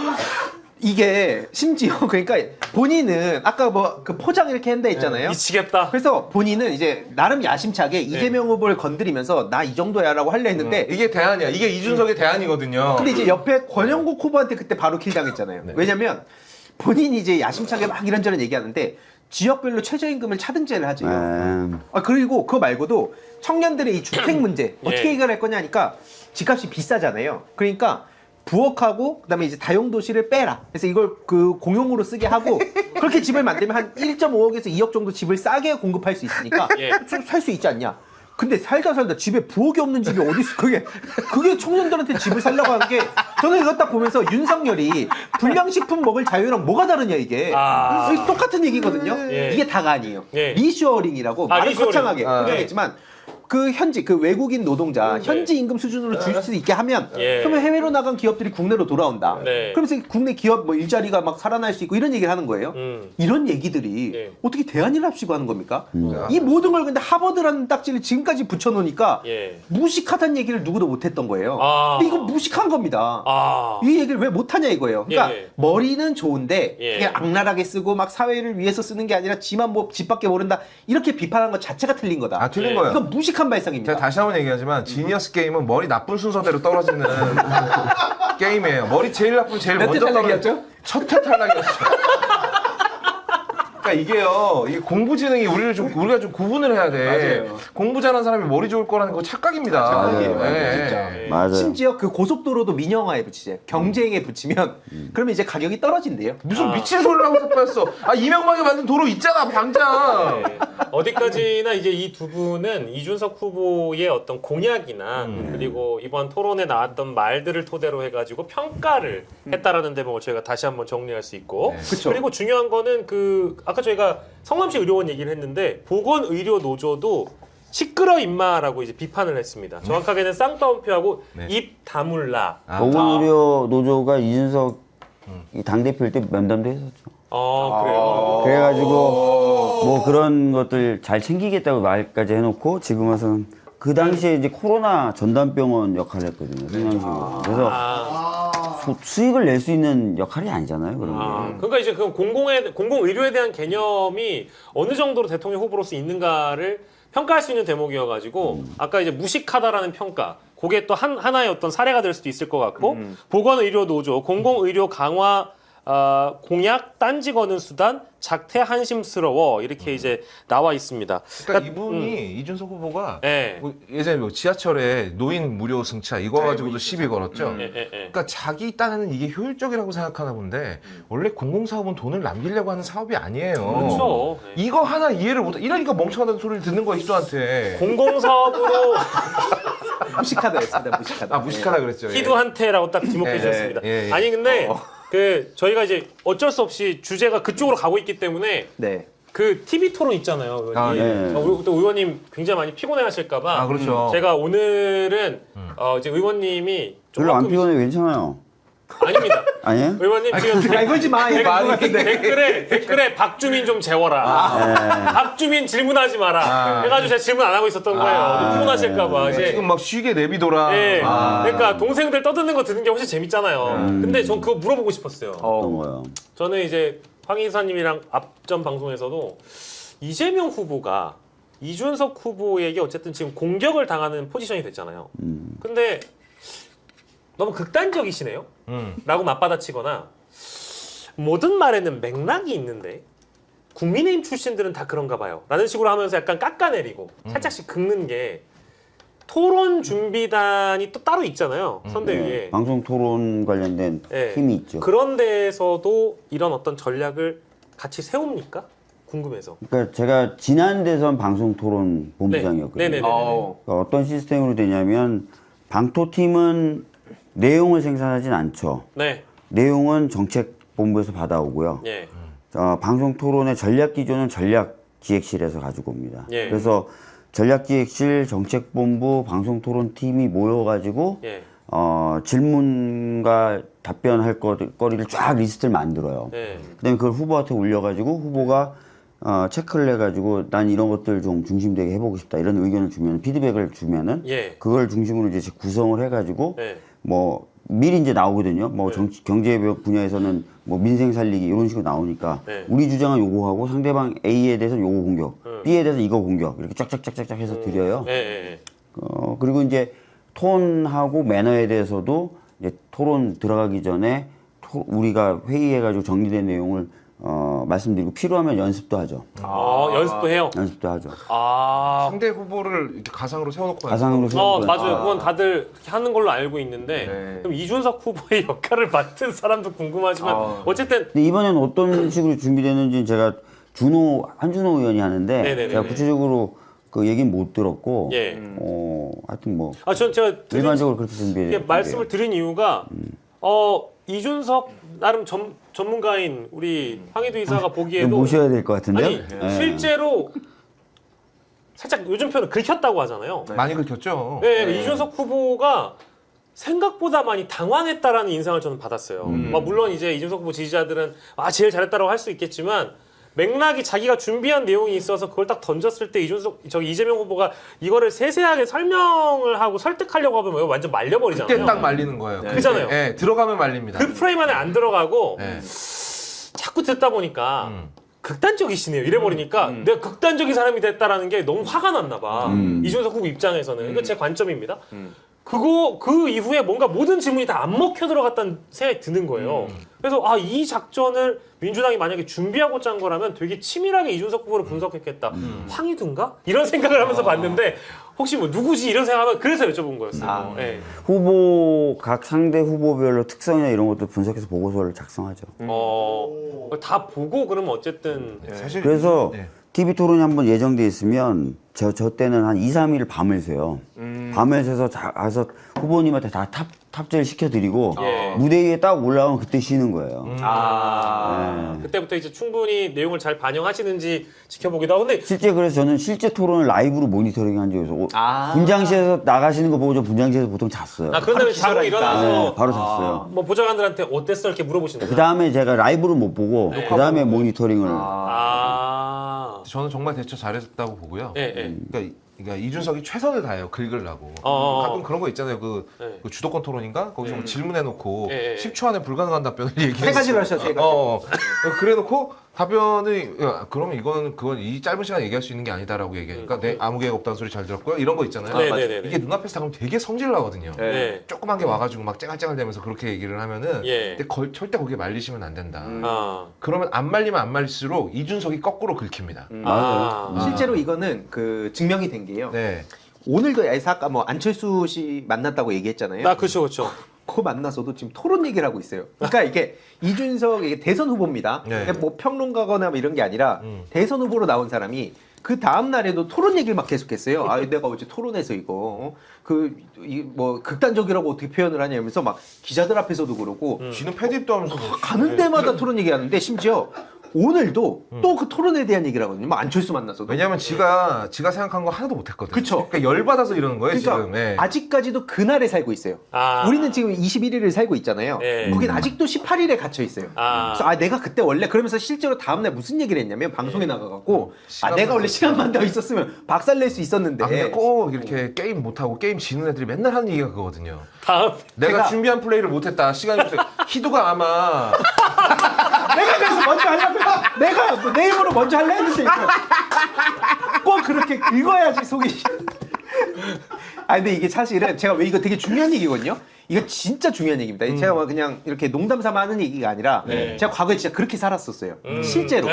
이게 심지어 그러니까 본인은 아까 뭐 그 포장 이렇게 한다 했잖아요. 미치겠다. 그래서 본인은 이제 나름 야심차게 이재명 후보를 건드리면서 나 이 정도야라고 하려 했는데 이게 대안이야. 이게 이준석의 대안이거든요. 근데 이제 옆에 권영국 후보한테 그때 바로 킬 당했잖아요. 왜냐면 본인이 이제 야심차게 막 이런저런 얘기하는데 지역별로 최저임금을 차등제를 하죠. 그리고 그거 말고도 청년들의 이 주택 문제 어떻게 해결할 거냐 하니까 집값이 비싸잖아요. 그러니까 부엌하고 그다음에 이제 다용도실을 빼라. 그래서 이걸 그 공용으로 쓰게 하고 그렇게 집을 만들면 한 1.5억에서 2억 정도 집을 싸게 공급할 수 있으니까 예. 살 수 있지 않냐. 근데 살다 집에 부엌이 없는 집이 어디 있어? 그게 청년들한테 집을 살라고 하는 게 저는 이거 딱 보면서 윤석열이 불량식품 먹을 자유랑 뭐가 다르냐 이게. 이게 똑같은 얘기거든요. 예. 이게 다가 아니에요. 예. 리쇼어링이라고 말은 리쇼어링. 거창하게 표현했지만 그 현지 그 외국인 노동자 현지 임금 수준으로 줄 수 있게 하면 예. 그러면 해외로 나간 기업들이 국내로 돌아온다. 네. 그러면서 국내 기업 뭐 일자리가 막 살아날 수 있고 이런 얘기를 하는 거예요. 이런 얘기들이 예. 어떻게 대안을 합시고 하는 겁니까? 이 모든 걸 근데 하버드라는 딱지를 지금까지 붙여놓으니까 예. 무식하다는 얘기를 누구도 못했던 거예요. 근데 이거 무식한 겁니다. 이 얘기를 왜 못하냐 이거예요. 그러니까 예. 머리는 좋은데 예. 그냥 악랄하게 쓰고 막 사회를 위해서 쓰는 게 아니라 지만 뭐 집밖에 모른다 이렇게 비판한 것 자체가 틀린 거다. 틀린 예. 거예요. 이건 무식한 발상입니다. 제가 다시 한번 얘기하지만 지니어스 게임은 머리 나쁜 순서대로 떨어지는 게임이에요. 머리 제일 나쁜 제일 몇 대 먼저 탈락이었죠? 첫회 탈락이었죠. 그러니까 이게 공부지능이 우리가 좀 구분을 해야 돼. 맞아요. 공부 잘하는 사람이 머리 좋을 거라는 거 착각입니다. 착각이에요. 네. 진짜. 맞아요. 심지어 그 고속도로도 민영화에 붙이세요. 경쟁에 붙이면 그러면 이제 가격이 떨어진대요. 무슨 미친 소리를 하고 자빠졌어. 이명박이 만든 도로 있잖아, 당장. 네. 어디까지나 이제 이 두 분은 이준석 후보의 어떤 공약이나 그리고 이번 토론에 나왔던 말들을 토대로 해가지고 평가를 했다라는 대목을 저희가 다시 한번 정리할 수 있고 그쵸. 그리고 중요한 거는 아까 저희가 성남시 의료원 얘기를 했는데 보건의료노조도 시끄러 임마라고 이제 비판을 했습니다. 정확하게는 쌍따옴표하고 입 다물라. 보건의료 노조가 이준석 당대표일 때 면담도 했었죠. 그래요. 그래가지고 뭐 그런 것들 잘 챙기겠다고 말까지 해놓고 지금 와서는 그 당시에 이제 코로나 전담병원 역할을 했거든요. 성남시가. 그래서 수익을 낼 수 있는 역할이 아니잖아요. 그런 게. 그러니까 이제 그 공공의료에 대한 개념이 어느 정도로 대통령 후보로서 있는가를 평가할 수 있는 대목이어가지고 아까 이제 무식하다라는 평가 그게 또 하나의 어떤 사례가 될 수도 있을 것 같고 보건의료노조 공공의료 강화 공약 딴지 거는 수단 작태 한심스러워 이렇게 이제 나와 있습니다. 그러니까 이분이 이준석 후보가 네. 뭐 예전에 뭐 지하철에 노인 무료 승차 이거 가지고도 시비 걸었죠. 그러니까 자기 딴에는 이게 효율적이라고 생각하나 본데 원래 공공사업은 돈을 남기려고 하는 사업이 아니에요. 그렇죠. 네. 이거 하나 이해를 못해. 이러니까 멍청하다는 소리를 듣는 거야 희두한테. 공공사업으로 무식하다 했습니다. 무식하다. 무식하다 그랬죠. 예. 희두한테라고 딱 지목해 주셨습니다. 예. 아니 근데 저희가 이제 어쩔 수 없이 주제가 그쪽으로 가고 있기 때문에 네. 그 TV 토론 있잖아요. 의원님. 네. 또 의원님 굉장히 많이 피곤해하실까봐 그렇죠. 제가 오늘은 이제 의원님이 별로 안 조금 피곤해 괜찮아요. 아닙니다. 아니에요? 의원님 지금 이거지 마. 댓글에 박주민 좀 재워라. 박주민 질문하지 마라. 해가지고 제가 질문 안 하고 있었던 거예요. 피곤하실까봐. 이제 지금 막 쉬게 내비둬라. 예. 그러니까 동생들 떠드는 거 듣는 게 훨씬 재밌잖아요. 근데 전 그거 물어보고 싶었어요. 어떤 거요? 저는 이제 황 이사님이랑 앞전 방송에서도 이재명 후보가 이준석 후보에게 어쨌든 지금 공격을 당하는 포지션이 됐잖아요. 근데 너무 극단적이시네요. 라고 맞받아치거나 모든 말에는 맥락이 있는데 국민의힘 출신들은 다 그런가 봐요. 라는 식으로 하면서 약간 깎아내리고 살짝씩 긁는 게 토론 준비단이 또 따로 있잖아요. 선대위에. 방송 토론 관련된 네. 팀이 있죠. 그런 데에서도 이런 어떤 전략을 같이 세웁니까? 궁금해서. 그러니까 제가 지난 대선 방송 토론 본부장이었거든요. 네네네. 그러니까 어떤 시스템으로 되냐면 방토팀은 내용을 생산하진 않죠. 네. 내용은 정책본부에서 받아오고요. 예. 방송 토론의 전략 기조는 전략기획실에서 가지고 옵니다. 예. 그래서 전략기획실, 정책본부, 방송토론팀이 모여가지고 예. 질문과 답변할 거리를 쫙 리스트를 만들어요. 예. 그다음에 그걸 후보한테 올려가지고 후보가 체크를 해가지고 난 이런 것들 좀 중심되게 해보고 싶다 이런 의견을 주면 피드백을 주면은 예. 그걸 중심으로 이제 구성을 해가지고 예. 뭐 미리 이제 나오거든요. 뭐 경제 분야에서는 뭐 민생 살리기 이런 식으로 나오니까 네. 우리 주장은 요거 하고 상대방 A에 대해서 요거 공격, B에 대해서 이거 공격 이렇게 쫙쫙쫙쫙 해서 드려요. 예. 예. 그리고 이제 톤하고 매너에 대해서도 이제 토론 들어가기 전에 우리가 회의해가지고 정리된 내용을 말씀드리고 필요하면 연습도 하죠. 연습도 해요? 연습도 하죠. 상대 후보를 이렇게 가상으로 세워놓고 가상으로 세워놓고 맞아요. 그건 다들 그렇게 하는 걸로 알고 있는데 네. 그럼 이준석 후보의 역할을 맡은 사람도 궁금하지만 어쨌든 근데 이번에는 어떤 식으로 준비되는지 제가 한준호 의원이 하는데 네네네네. 제가 구체적으로 그 얘기는 못 들었고 예. 하여튼 뭐 제가 일반적으로 그렇게 준비해 말씀을 드린 이유가 이준석 나름 전문가인 우리 황희두 이사가 보기에도 모셔야 될 것 같은데요. 아니 실제로 살짝 요즘 표현은 긁혔다고 하잖아요. 많이 긁혔죠. 네, 이준석 후보가 생각보다 많이 당황했다라는 인상을 저는 받았어요. 물론 이제 이준석 후보 지지자들은 제일 잘했다라고 할 수 있겠지만 맥락이 자기가 준비한 내용이 있어서 그걸 딱 던졌을 때 이재명 후보가 이거를 세세하게 설명을 하고 설득하려고 하면 완전 말려버리잖아요. 그때 딱 말리는 거예요. 그잖아요. 네, 들어가면 말립니다. 그 프레임 안에 안 들어가고 네. 자꾸 듣다 보니까 극단적이시네요. 이래버리니까 내가 극단적인 사람이 됐다라는 게 너무 화가 났나 봐. 이준석 후보 입장에서는. 이거 제 관점입니다. 그 이후에 뭔가 모든 질문이 다 안 먹혀 들어갔다는 생각이 드는 거예요. 그래서 이 작전을 민주당이 만약에 준비하고 짠 거라면 되게 치밀하게 이준석 후보를 분석했겠다. 황희두인가? 이런 생각을 하면서 봤는데 혹시 뭐 누구지 이런 생각하면 그래서 여쭤본 거였어요. 네. 후보 각 상대 후보별로 특성이나 이런 것도 분석해서 보고서를 작성하죠. 다 보고 그러면 어쨌든 사실 그래서 네. TV 토론이 한번 예정돼 있으면 저 때는 한 2, 3일 밤을 새요. 밤을 새서 가서 후보님한테 다 탑재를 시켜드리고 무대 위에 딱 올라오면 그때 쉬는 거예요. 그때부터 이제 충분히 내용을 잘 반영하시는지 지켜보기도 하고 근데 실제 그래서 저는 실제 토론을 라이브로 모니터링 한 적이 있어요. 분장실에서 나가시는 거 보고 저 분장실에서 보통 잤어요. 그런 다음에 자고 일어나서 바로 잤어요. 뭐 보좌관들한테 어땠어 이렇게 물어보시는 그 거예요? 다음에 제가 라이브를 못 보고 그 다음에 모니터링을. 저는 정말 대처 잘했다고 보고요. 네. 그러니까 이준석이 최선을 다해요. 긁으려고. 가끔 그런 거 있잖아요. 그 주도권 토론인가? 거기서 뭐 질문해놓고 10초 안에 불가능한 답변을 얘기했어요. 세 가지를 하셔, 세 가지. 그래놓고 답변을 그러면 그건 이 짧은 시간에 얘기할 수 있는 게 아니다라고 얘기하니까 네, 아무 계획 없다는 소리 잘 들었고요. 이런 거 있잖아요. 이게 눈앞에서 당하면 되게 성질 나거든요. 조그만 게 와가지고 막 쨍알쨍알 대면서 그렇게 얘기를 하면은 근데 절대 거기에 말리시면 안 된다. 그러면 안 말리면 안 말릴수록 이준석이 거꾸로 긁힙니다. 실제로 이거는 그 증명이 된 게요. 네. 오늘도 아까 뭐 안철수 씨 만났다고 얘기했잖아요. 그렇죠. 그 만나서도 지금 토론 얘기를 하고 있어요. 그러니까 이게 이준석 이게 대선 후보입니다. 네. 뭐 평론가거나 뭐 이런 게 아니라 대선 후보로 나온 사람이 그 다음 날에도 토론 얘기를 막 계속했어요. 내가 어제 토론에서 이거 뭐 극단적이라고 어떻게 표현을 하냐면서 막 기자들 앞에서도 그러고 쥐는 패드립도 하면서 가는 데마다 토론 얘기하는데 심지어 오늘도 또 그 토론에 대한 얘기를 하거든요. 뭐 안철수 만나서도. 왜냐면 지가 생각한 거 하나도 못했거든요. 그쵸. 그러니까 열받아서 이러는 거예요, 그러니까 지금. 네. 아직까지도 그날에 살고 있어요. 우리는 지금 21일을 살고 있잖아요. 거긴 아직도 18일에 갇혀 있어요. 그래서 내가 그때 원래 그러면서 실제로 다음날 무슨 얘기를 했냐면 방송에 나가갖고 내가 원래 시간만 더 있었으면 박살낼 수 있었는데. 근데 꼭 이렇게 게임 못하고 게임 지는 애들이 맨날 하는 얘기가 그거거든요. 제가 내가 준비한 플레이를 못했다. 시간이 없어. 희두가 아마 내가 그래서 먼저 하려면 내가 뭐 내 입으로 먼저 하려 했는데 꼭 그렇게 긁어야지 속이. 근데 이게 사실은 제가 왜 이거 되게 중요한 얘기거든요. 이거 진짜 중요한 얘기입니다. 제가 그냥 이렇게 농담 삼아 하는 얘기가 아니라 제가 과거에 진짜 그렇게 살았었어요. 실제로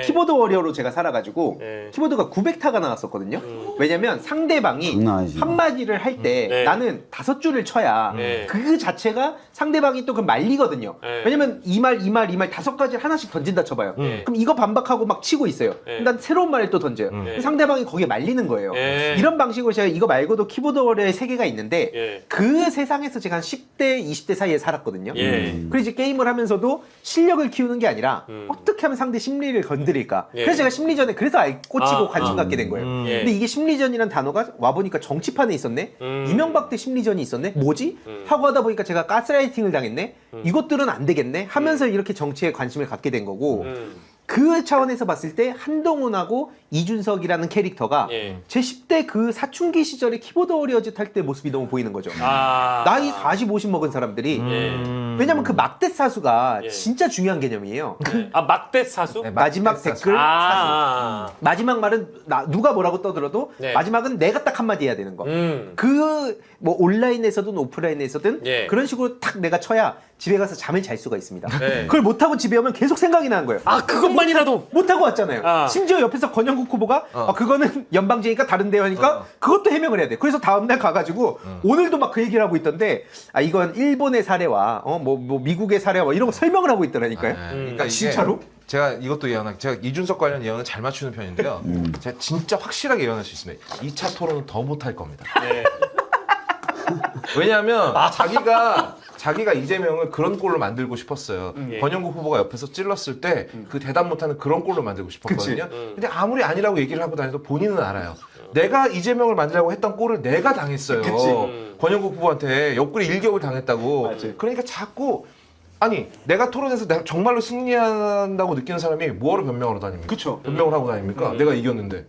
키보드 워리어로 제가 살아가지고 키보드가 900타가 나왔었거든요. 왜냐면 상대방이 한마디를 할 때 나는 5줄을 쳐야 그 자체가 상대방이 또 그 말리거든요. 왜냐면 이 말 5가지 하나씩 던진다 쳐봐요. 그럼 이거 반박하고 막 치고 있어요. 그럼 난 새로운 말을 또 던져요. 상대방이 거기에 말리는 거예요. 이런 방식으로 제가 이거 말고도 키보드 워리어의 세계가 있는데 그 세상에서 제가 한 10대, 20대 사이에 살았거든요. 그래서 이제 게임을 하면서도 실력을 키우는 게 아니라 어떻게 하면 상대 심리를 건드릴까. 그래서 제가 심리전에 그래서 꽂히고 관심 갖게 된 거예요. 근데 이게 심리전이라는 단어가 와보니까 정치판에 있었네? 이명박 때 심리전이 있었네? 뭐지? 하고 하다 보니까 제가 가스라이팅을 당했네? 이것들은 안 되겠네? 하면서 이렇게 정치에 관심을 갖게 된 거고 그 차원에서 봤을 때 한동훈하고 이준석이라는 캐릭터가 제 10대 그 사춘기 시절에 키보드 워리어즈 탈 때 모습이 너무 보이는 거죠. 나이 40, 50 먹은 사람들이 왜냐면 그 막대 사수가 진짜 중요한 개념이에요. 막대 사수? 네, 마지막 막대 댓글 사수. 마지막 말은 누가 뭐라고 떠들어도 마지막은 내가 딱 한마디 해야 되는 거. 그 뭐 온라인에서든 오프라인에서든 그런 식으로 탁 내가 쳐야 집에 가서 잠을 잘 수가 있습니다. 그걸 못하고 집에 오면 계속 생각이 나는 거예요. 그것만이라도 못하고 왔잖아요. 심지어 옆에서 권영국 후보가 그거는 연방제니까 다른데요 하니까 그것도 해명을 해야 돼. 그래서 다음날 가가지고 오늘도 막 그 얘기를 하고 있던데 이건 일본의 사례와 뭐 미국의 사례와 이런 거 설명을 하고 있더라니까요. 그러니까 이게 진짜로? 제가 이것도 제가 이준석 관련 예언을 잘 맞추는 편인데요. 제가 진짜 확실하게 예언할 수 있습니다. 2차 토론은 더 못할 겁니다. 왜냐하면 자기가 이재명을 그런 꼴로 만들고 싶었어요. 권영국 후보가 옆에서 찔렀을 때 그 대답 못하는 그런 꼴로 만들고 싶었거든요. 근데 아무리 아니라고 얘기를 하고 다녀도 본인은 알아요. 내가 이재명을 만들려고 했던 꼴을 내가 당했어요. 권영국 후보한테 옆구리 일격을 당했다고. 그러니까 자꾸 내가 토론에서 내가 정말로 승리한다고 느끼는 사람이 뭐하러 변명을 하고 다닙니까? 그쵸. 변명을 하고 다닙니까? 내가 이겼는데.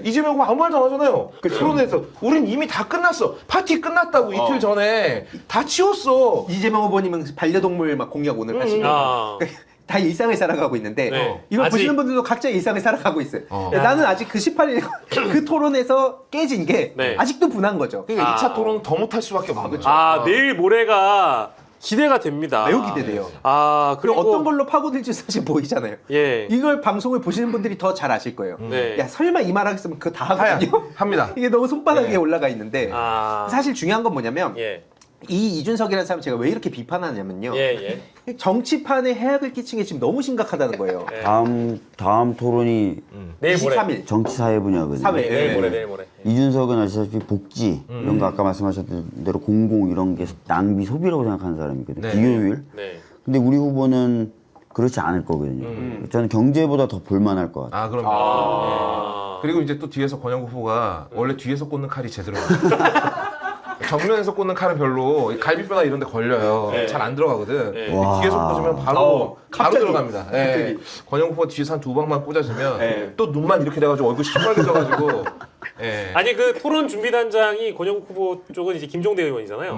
이재명 아무 말도 안 하잖아요. 토론에서 우린 이미 다 끝났어. 파티 끝났다고 이틀 전에 다 치웠어. 이재명 후보님은 반려동물 막 공약 오늘 하시고 다 일상을 살아가고 있는데 네. 이걸 아직- 보시는 분들도 각자 일상을 살아가고 있어요. 나는 아직 그 18일 그 토론에서 깨진 게 네. 아직도 분한 거죠. 그러니까 2차 토론은 더 못할 수밖에 없는 거죠. 내일 모레가 기대가 됩니다. 매우 기대돼요. 그리고 어떤 걸로 파고들지 사실 보이잖아요. 예. 이걸 방송을 보시는 분들이 더 잘 아실 거예요. 네. 야 설마 이 말 하겠으면 그거 다 하거든요. 합니다. 이게 너무 손바닥에 네. 올라가 있는데 사실 중요한 건 뭐냐면 예. 이 이준석이라는 사람 제가 왜 이렇게 비판하냐면요. 예. 정치판에 해악을 끼친 게 지금 너무 심각하다는 거예요. 네. 다음 토론이 내일 모레. 23일 정치 사회 분야거든요. 사회. 내일 모레. 이준석은 아시다시피 복지 이런 거 아까 말씀하셨던 대로 공공 이런 게 낭비 소비라고 생각하는 사람이거든요. 네. 비효율. 네. 근데 우리 후보는 그렇지 않을 거거든요. 저는 경제보다 더 볼만할 것 같아요. 그럼요. 그리고 이제 또 뒤에서 권영국 후보가 원래 뒤에서 꽂는 칼이 제대로 정면에서 꽂는 칼은 별로 갈비뼈나 이런 데 걸려요. 잘 안 들어가거든. 뒤에서 꽂으면 바로 들어갑니다. 권영국 후보 뒤에서 한 2방만 꽂아주면 또 눈만 이렇게 돼가지고 얼굴 시뻘개져가지고 아니 그 토론 준비단장이 권영국 후보 쪽은 이제 김종대 의원이잖아요.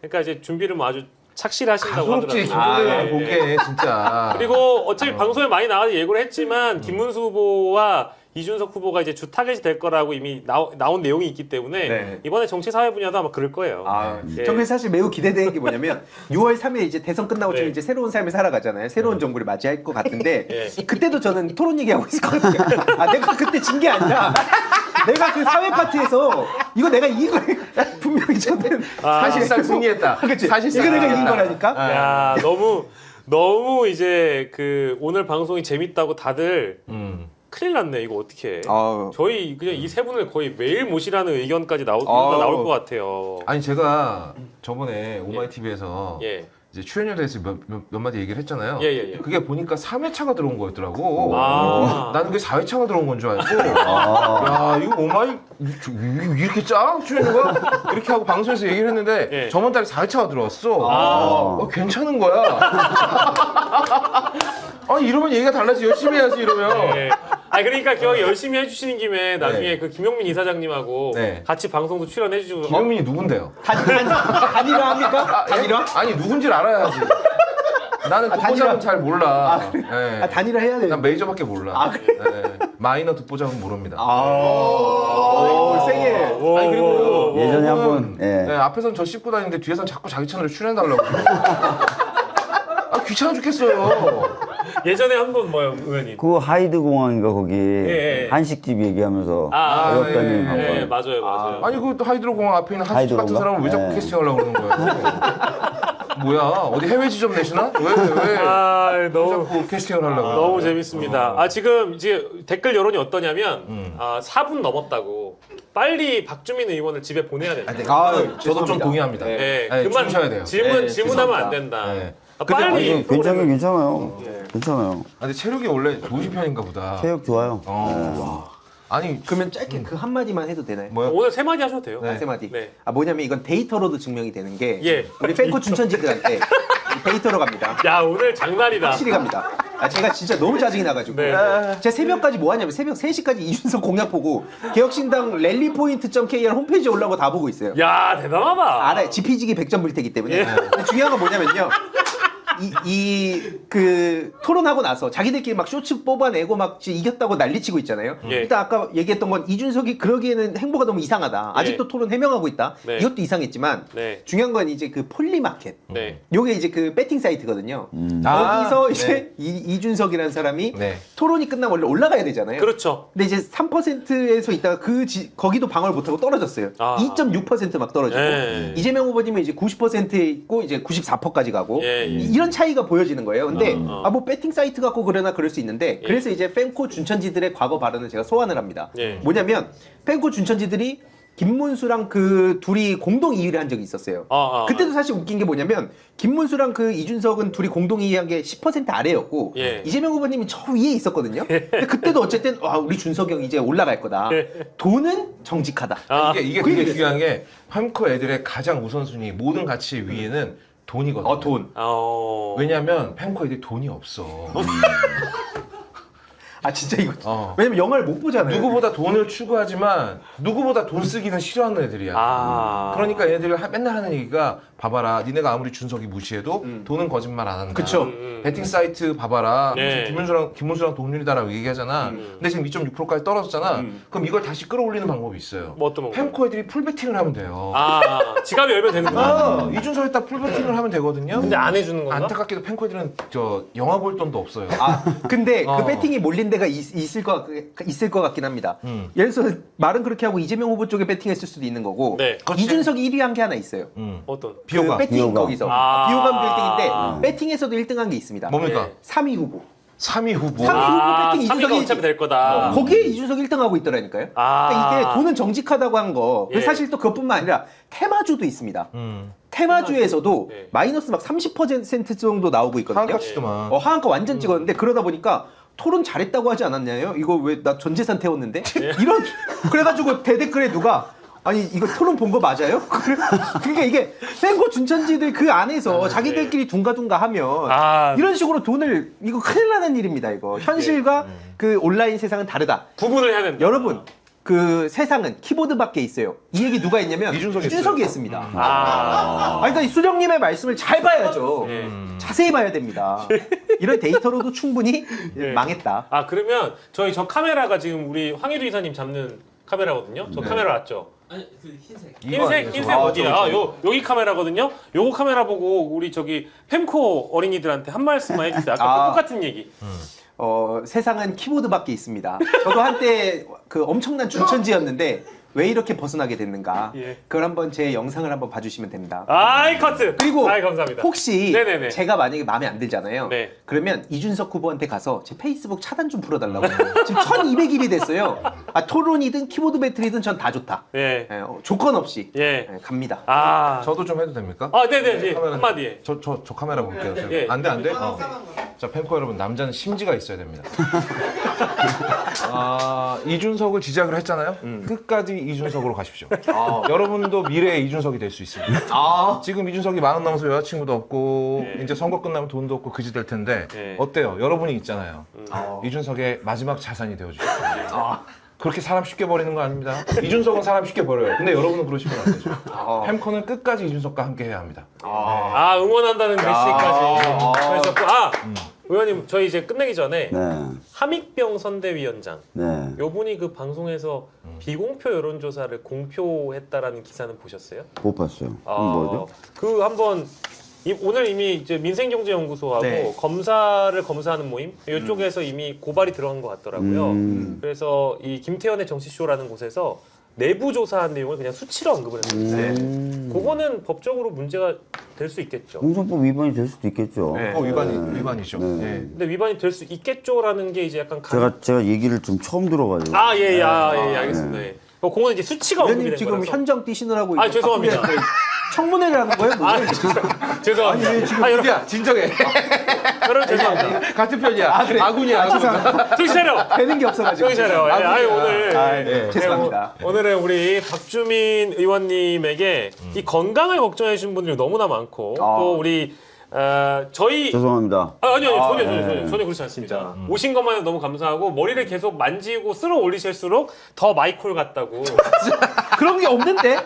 그러니까 이제 준비를 뭐 아주 착실하신다고 가소롭지 하더라고요. 김종대 보기에 진짜. 그리고 어차피 방송에 많이 나와서 예고를 했지만 김문수 후보와 이준석 후보가 이제 주 타겟이 될 거라고 이미 나온 내용이 있기 때문에 네. 이번에 정치 사회 분야도 아마 그럴 거예요. 예. 전 그래서 사실 매우 기대되는 게 뭐냐면 6월 3일 이제 대선 끝나고 네. 지금 이제 새로운 삶을 살아가잖아요. 새로운 정부를 맞이할 것 같은데 예. 그때도 저는 토론 얘기하고 있을 것 같아요. 내가 그때 진 게 아니라 내가 그 사회 파트에서 이거 내가 이긴 거 분명히 저는 사실상 승리했다. 그치? 사실상 이거 내가 이긴 승리했다. 거라니까. 야 너무 이제 그 오늘 방송이 재밌다고 다들 큰일 났네. 이거 어떻게 해? 저희 그냥 이 세 분을 거의 매일 모시라는 의견까지 나올 것 같아요. 아니 제가 저번에 오마이 TV에서 예. 이제 출연료에 대해서 몇 마디 얘기를 했잖아요. 예. 그게 보니까 3회차가 들어온 거였더라고. 아. 나는 그게 4회차가 들어온 건 줄 알고. 야, 이거 오마이 이렇게 짜? 출연료가? 이렇게 하고 방송에서 얘기를 했는데 예. 저번 달에 4회차가 들어왔어. 괜찮은 거야. 이러면 얘기가 달라지. 열심히 해야지 이러면. 예. 그러니까 기왕 열심히 해주시는 김에 나중에 그 김용민 이사장님하고 같이 방송도 출연해주시고. 김영민이 누군데요? 단일화 합니까? 단일화? 아니 누군지를 알아야지. 나는 독보잡은 잘 몰라. 단일화 해야 돼. 난 메이저밖에 몰라. 마이너 독보잡은 모릅니다. 세게. 아니 그리고 예전에 한번 앞에선 저 씹고 다니는데 뒤에선 자꾸 자기 채널에 출연해달라고. 귀찮아 죽겠어요. 예전에 한 번 뭐요, 의원님? 그 하이드 공항인가 거기 한식집 얘기하면서 외웠다는 네, 맞아요. 아니 그 하이드로 공항 앞에 있는 한식 같은 하이드로인가? 사람을 왜 자꾸 캐스팅하려고 그러는 거예요? 뭐야? 어디 해외 지점 내시나? 왜 너무 자꾸 캐스팅을 하려고? 너무 재밌습니다. 지금 이제 댓글 여론이 어떠냐면 4분 넘었다고. 빨리 박주민 의원을 집에 보내야 된다. 저도 좀 동의합니다. 그만 주셔야 돼요. 질문하면 안 된다. 빨리 괜찮아요. 괜찮아요. 근데 체력이 원래 좋으신 편인가 보다. 체력 좋아요. 아니 그러면 짧게 그 한마디만 해도 되나요? 뭐요? 오늘 3마디 하셔도 돼요. 세 마디. 네. 뭐냐면 이건 데이터로도 증명이 되는 게 예. 우리 팬코 춘천지들한테 데이터로 갑니다. 야 오늘 장난이다. 확실히 갑니다. 제가 진짜 너무 짜증이 나가지고 제가 새벽까지 뭐 하냐면 새벽 3시까지 이준석 공약 보고 개혁신당 랠리포인트.kr 홈페이지에 올라오고 다 보고 있어요. 야 대단하다. 알아요. 지피지기 100점 물태기 때문에. 근데 중요한 건 뭐냐면요. 그 토론하고 나서 자기들끼리 막 쇼츠 뽑아내고 막 이겼다고 난리치고 있잖아요. 일단 아까 얘기했던 건 이준석이 그러기에는 행보가 너무 이상하다. 아직도 토론 해명하고 있다. 이것도 이상했지만 중요한 건 이제 그 폴리마켓. 요게 이제 그 배팅 사이트거든요. 거기서 이제 이준석이라는 사람이 토론이 끝나면 원래 올라가야 되잖아요. 그렇죠. 근데 이제 3%에서 있다가 거기도 방어를 못하고 떨어졌어요. 2.6% 막 떨어지고 이재명 후보님은 이제 90%에 있고 이제 94%까지 가고 이런 차이가 보여지는 거예요. 근데 뭐 배팅 사이트 갖고 그러나 그럴 수 있는데 그래서 이제 팬코 준천지들의 과거 발언을 제가 소환을 합니다. 뭐냐면 팬코 준천지들이 김문수랑 그 둘이 공동 2위를 한 적이 있었어요. 그때도 사실 웃긴 게 뭐냐면 김문수랑 그 이준석은 둘이 공동 2위한 게 10% 아래였고 이재명 후보님이 저 위에 있었거든요. 근데 그때도 어쨌든 우리 준석이 형 이제 올라갈 거다. 돈은 정직하다. 이게 되게 중요한 게 팜코 애들의 가장 우선순위 모든 가치 위에는 돈이거든요. 돈. 왜냐면 팬코 애들이 돈이 없어. 아 진짜 이거 왜냐면 영화를 못 보잖아요. 누구보다 돈을 추구하지만 누구보다 돈 쓰기는 싫어하는 애들이야. 그러니까 애들 맨날 하는 얘기가 봐봐라, 니네가 아무리 준석이 무시해도 돈은 거짓말 안 한다. 그쵸. 베팅 사이트 봐봐라. 네. 김문수랑 동률이다라고 얘기하잖아. 근데 지금 2.6%까지 떨어졌잖아. 그럼 이걸 다시 끌어올리는 방법이 있어요. 뭐 어떤 방법? 펜코 애들이 풀베팅을 하면 돼요. 지갑이 열면 되는구나. 이준석에다 풀베팅을 하면 되거든요. 근데 안 해주는 건가? 안타깝게도 펜코 애들은 저 영화 볼 돈도 없어요. 근데 그 배팅이 몰린 데가 있을 것 같긴 합니다. 예를 들어서 말은 그렇게 하고 이재명 후보 쪽에 배팅했을 수도 있는 거고 네. 이준석이 1위 한 게 하나 있어요. 어떤? 비호감. 그 배팅 비호감. 거기서 비호감도 1등인데 배팅에서도 1등한 게 있습니다. 뭡니까? 3위 후보. 3위 후보. 3위 후보 배팅 3위가 이준석이 어차피 될 거다. 거기에 이준석 1등하고 있더라니까요. 그러니까 이게 돈은 정직하다고 한 거. 예. 사실 또 그것뿐만 아니라 테마주도 있습니다. 테마주에서도 네. 마이너스 막 30% 정도 나오고 있거든요. 하한가 치더만. 하한가 완전 찍었는데 그러다 보니까 토론 잘했다고 하지 않았냐요? 이거 왜 나 전 재산 태웠는데? 이런 그래가지고 대댓글에 누가 아니 이거 토론 본 거 맞아요? 그러니까 이게 센거 준천지들 그 안에서 자기들끼리 둥가둥가 하면 이런 식으로 돈을 이거 큰일 나는 일입니다. 이거 현실과 그 온라인 세상은 다르다. 구분을 해야 된다. 여러분 그 세상은 키보드밖에 있어요. 이 얘기 누가 했냐면 이준석이 했습니다. 그러니까 이 수령님의 말씀을 잘 봐야죠. 자세히 봐야 됩니다. 이런 데이터로도 충분히 망했다. 그러면 저 카메라가 지금 우리 황희두 이사님 잡는 카메라거든요. 저 카메라 맞죠? 아니 그 흰색. 흰색 어디야? 여기 카메라거든요. 요거 카메라 보고 우리 저기 펜코 어린이들한테 한 말씀만 해주세요. 아까 똑같은 얘기. 세상은 키보드밖에 있습니다. 저도 한때 그 엄청난 준천지였는데 왜 이렇게 벗어나게 됐는가? 그걸 한번 제 영상을 한번 봐주시면 됩니다. 커트. 그리고 감사합니다. 혹시 네네네. 제가 만약에 마음에 안 들잖아요. 네. 그러면 이준석 후보한테 가서 제 페이스북 차단 좀 풀어달라고. 지금 1200일이 됐어요. 토론이든 키보드 배틀이든 전 다 좋다. 조건 없이 갑니다. 저도 좀 해도 됩니까? 네네. 한마디 해. 저 카메라 볼게요. 예. 안 돼? 자, 펜코 여러분, 남자는 심지가 있어야 됩니다. 이준석을 지지하기로 했잖아요. 끝까지 이준석으로 가십시오. 여러분도 미래의 이준석이 될 수 있습니다. 지금 이준석이 40 넘어서 여자친구도 없고 이제 선거 끝나면 돈도 없고 그지 될 텐데 어때요? 여러분이 있잖아요. 이준석의 마지막 자산이 되어주십시오. 그렇게 사람 쉽게 버리는 거 아닙니다. 이준석은 사람 쉽게 버려요. 근데 여러분은 그러시면 안 되죠. 펜코는 끝까지 이준석과 함께 해야 합니다. 응원한다는 메시지까지 보내셨고 의원님 저희 이제 끝내기 전에 함익병 선대위원장 요분이 그 방송에서 비공표 여론조사를 공표했다라는 기사는 보셨어요? 못 봤어요. 뭐죠? 그 한번 오늘 이미 이제 민생경제연구소하고 검사를 검사하는 모임 이쪽에서 이미 고발이 들어간 것 같더라고요. 그래서 이 김태현의 정치쇼라는 곳에서 내부 조사한 내용을 그냥 수치로 언급을 했는데 그거는 법적으로 문제가 될 수 있겠죠. 공선법 위반이 될 수도 있겠죠. 위반이죠. 근데 위반이 될 수 있겠죠라는 게 이제 약간 제가 얘기를 좀 처음 들어가지고. 알겠습니다. 그거는 이제 수치가 언급이 된 지금 거라서. 현장 뛰시느라고 죄송합니다. 청문회를 하는 거예요? 죄송합니다. 여러분 진정해. 여러분 죄송합니다. 같은 편이야. 그래. 아군이야. 정신 차려. 되는 게 없어가지고. 정신 차려. 오늘 죄송합니다. 오늘은 우리 박주민 의원님에게 이 건강을 걱정해 주신 분들이 너무나 많고 또 우리 저희 죄송합니다. 아니요 전혀 그렇지 않습니다. 오신 것만 해도 너무 감사하고 머리를 계속 만지고 쓸어 올리실수록 더 마이콜 같다고. 그런 게 없는데?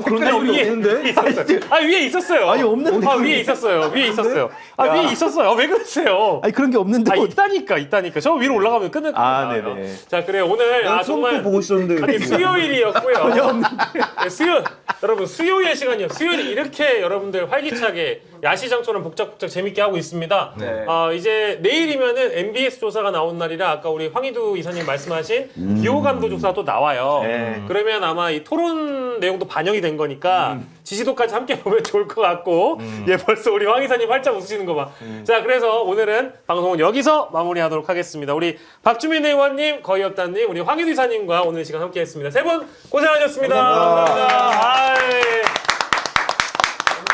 그런데 위에 있었어요. 위에 있었어요. 아니, 없는데. 위에 있었어요. 위에 있었어요. 왜 그러세요? 아니 그런 게 없는데. 있다니까. 저 위로 올라가면 끝날 거예요. 네네. 자, 그래 오늘 정말 보고 있었는데. 수요일이었고요. 여러분 수요일 시간이요. 수요일 이렇게 여러분들 활기차게 야시장처럼 복작복작 재밌게 하고 있습니다. 이제 내일이면은 MBS 조사가 나온 날이라 아까 우리 황희두 이사님 말씀하신 비호감도 조사도 나와요. 그러면 아마 이 토론 내용도 반영이 된 거니까 지지도까지 함께 보면 좋을 것 같고 벌써 우리 황 이사님 활짝 웃으시는 거 봐. 자, 그래서 오늘은 방송은 여기서 마무리하도록 하겠습니다. 우리 박주민 의원님, 거의없다님, 우리 황희두 이사님과 오늘 시간 함께했습니다. 세 분 고생하셨습니다. 감사합니다.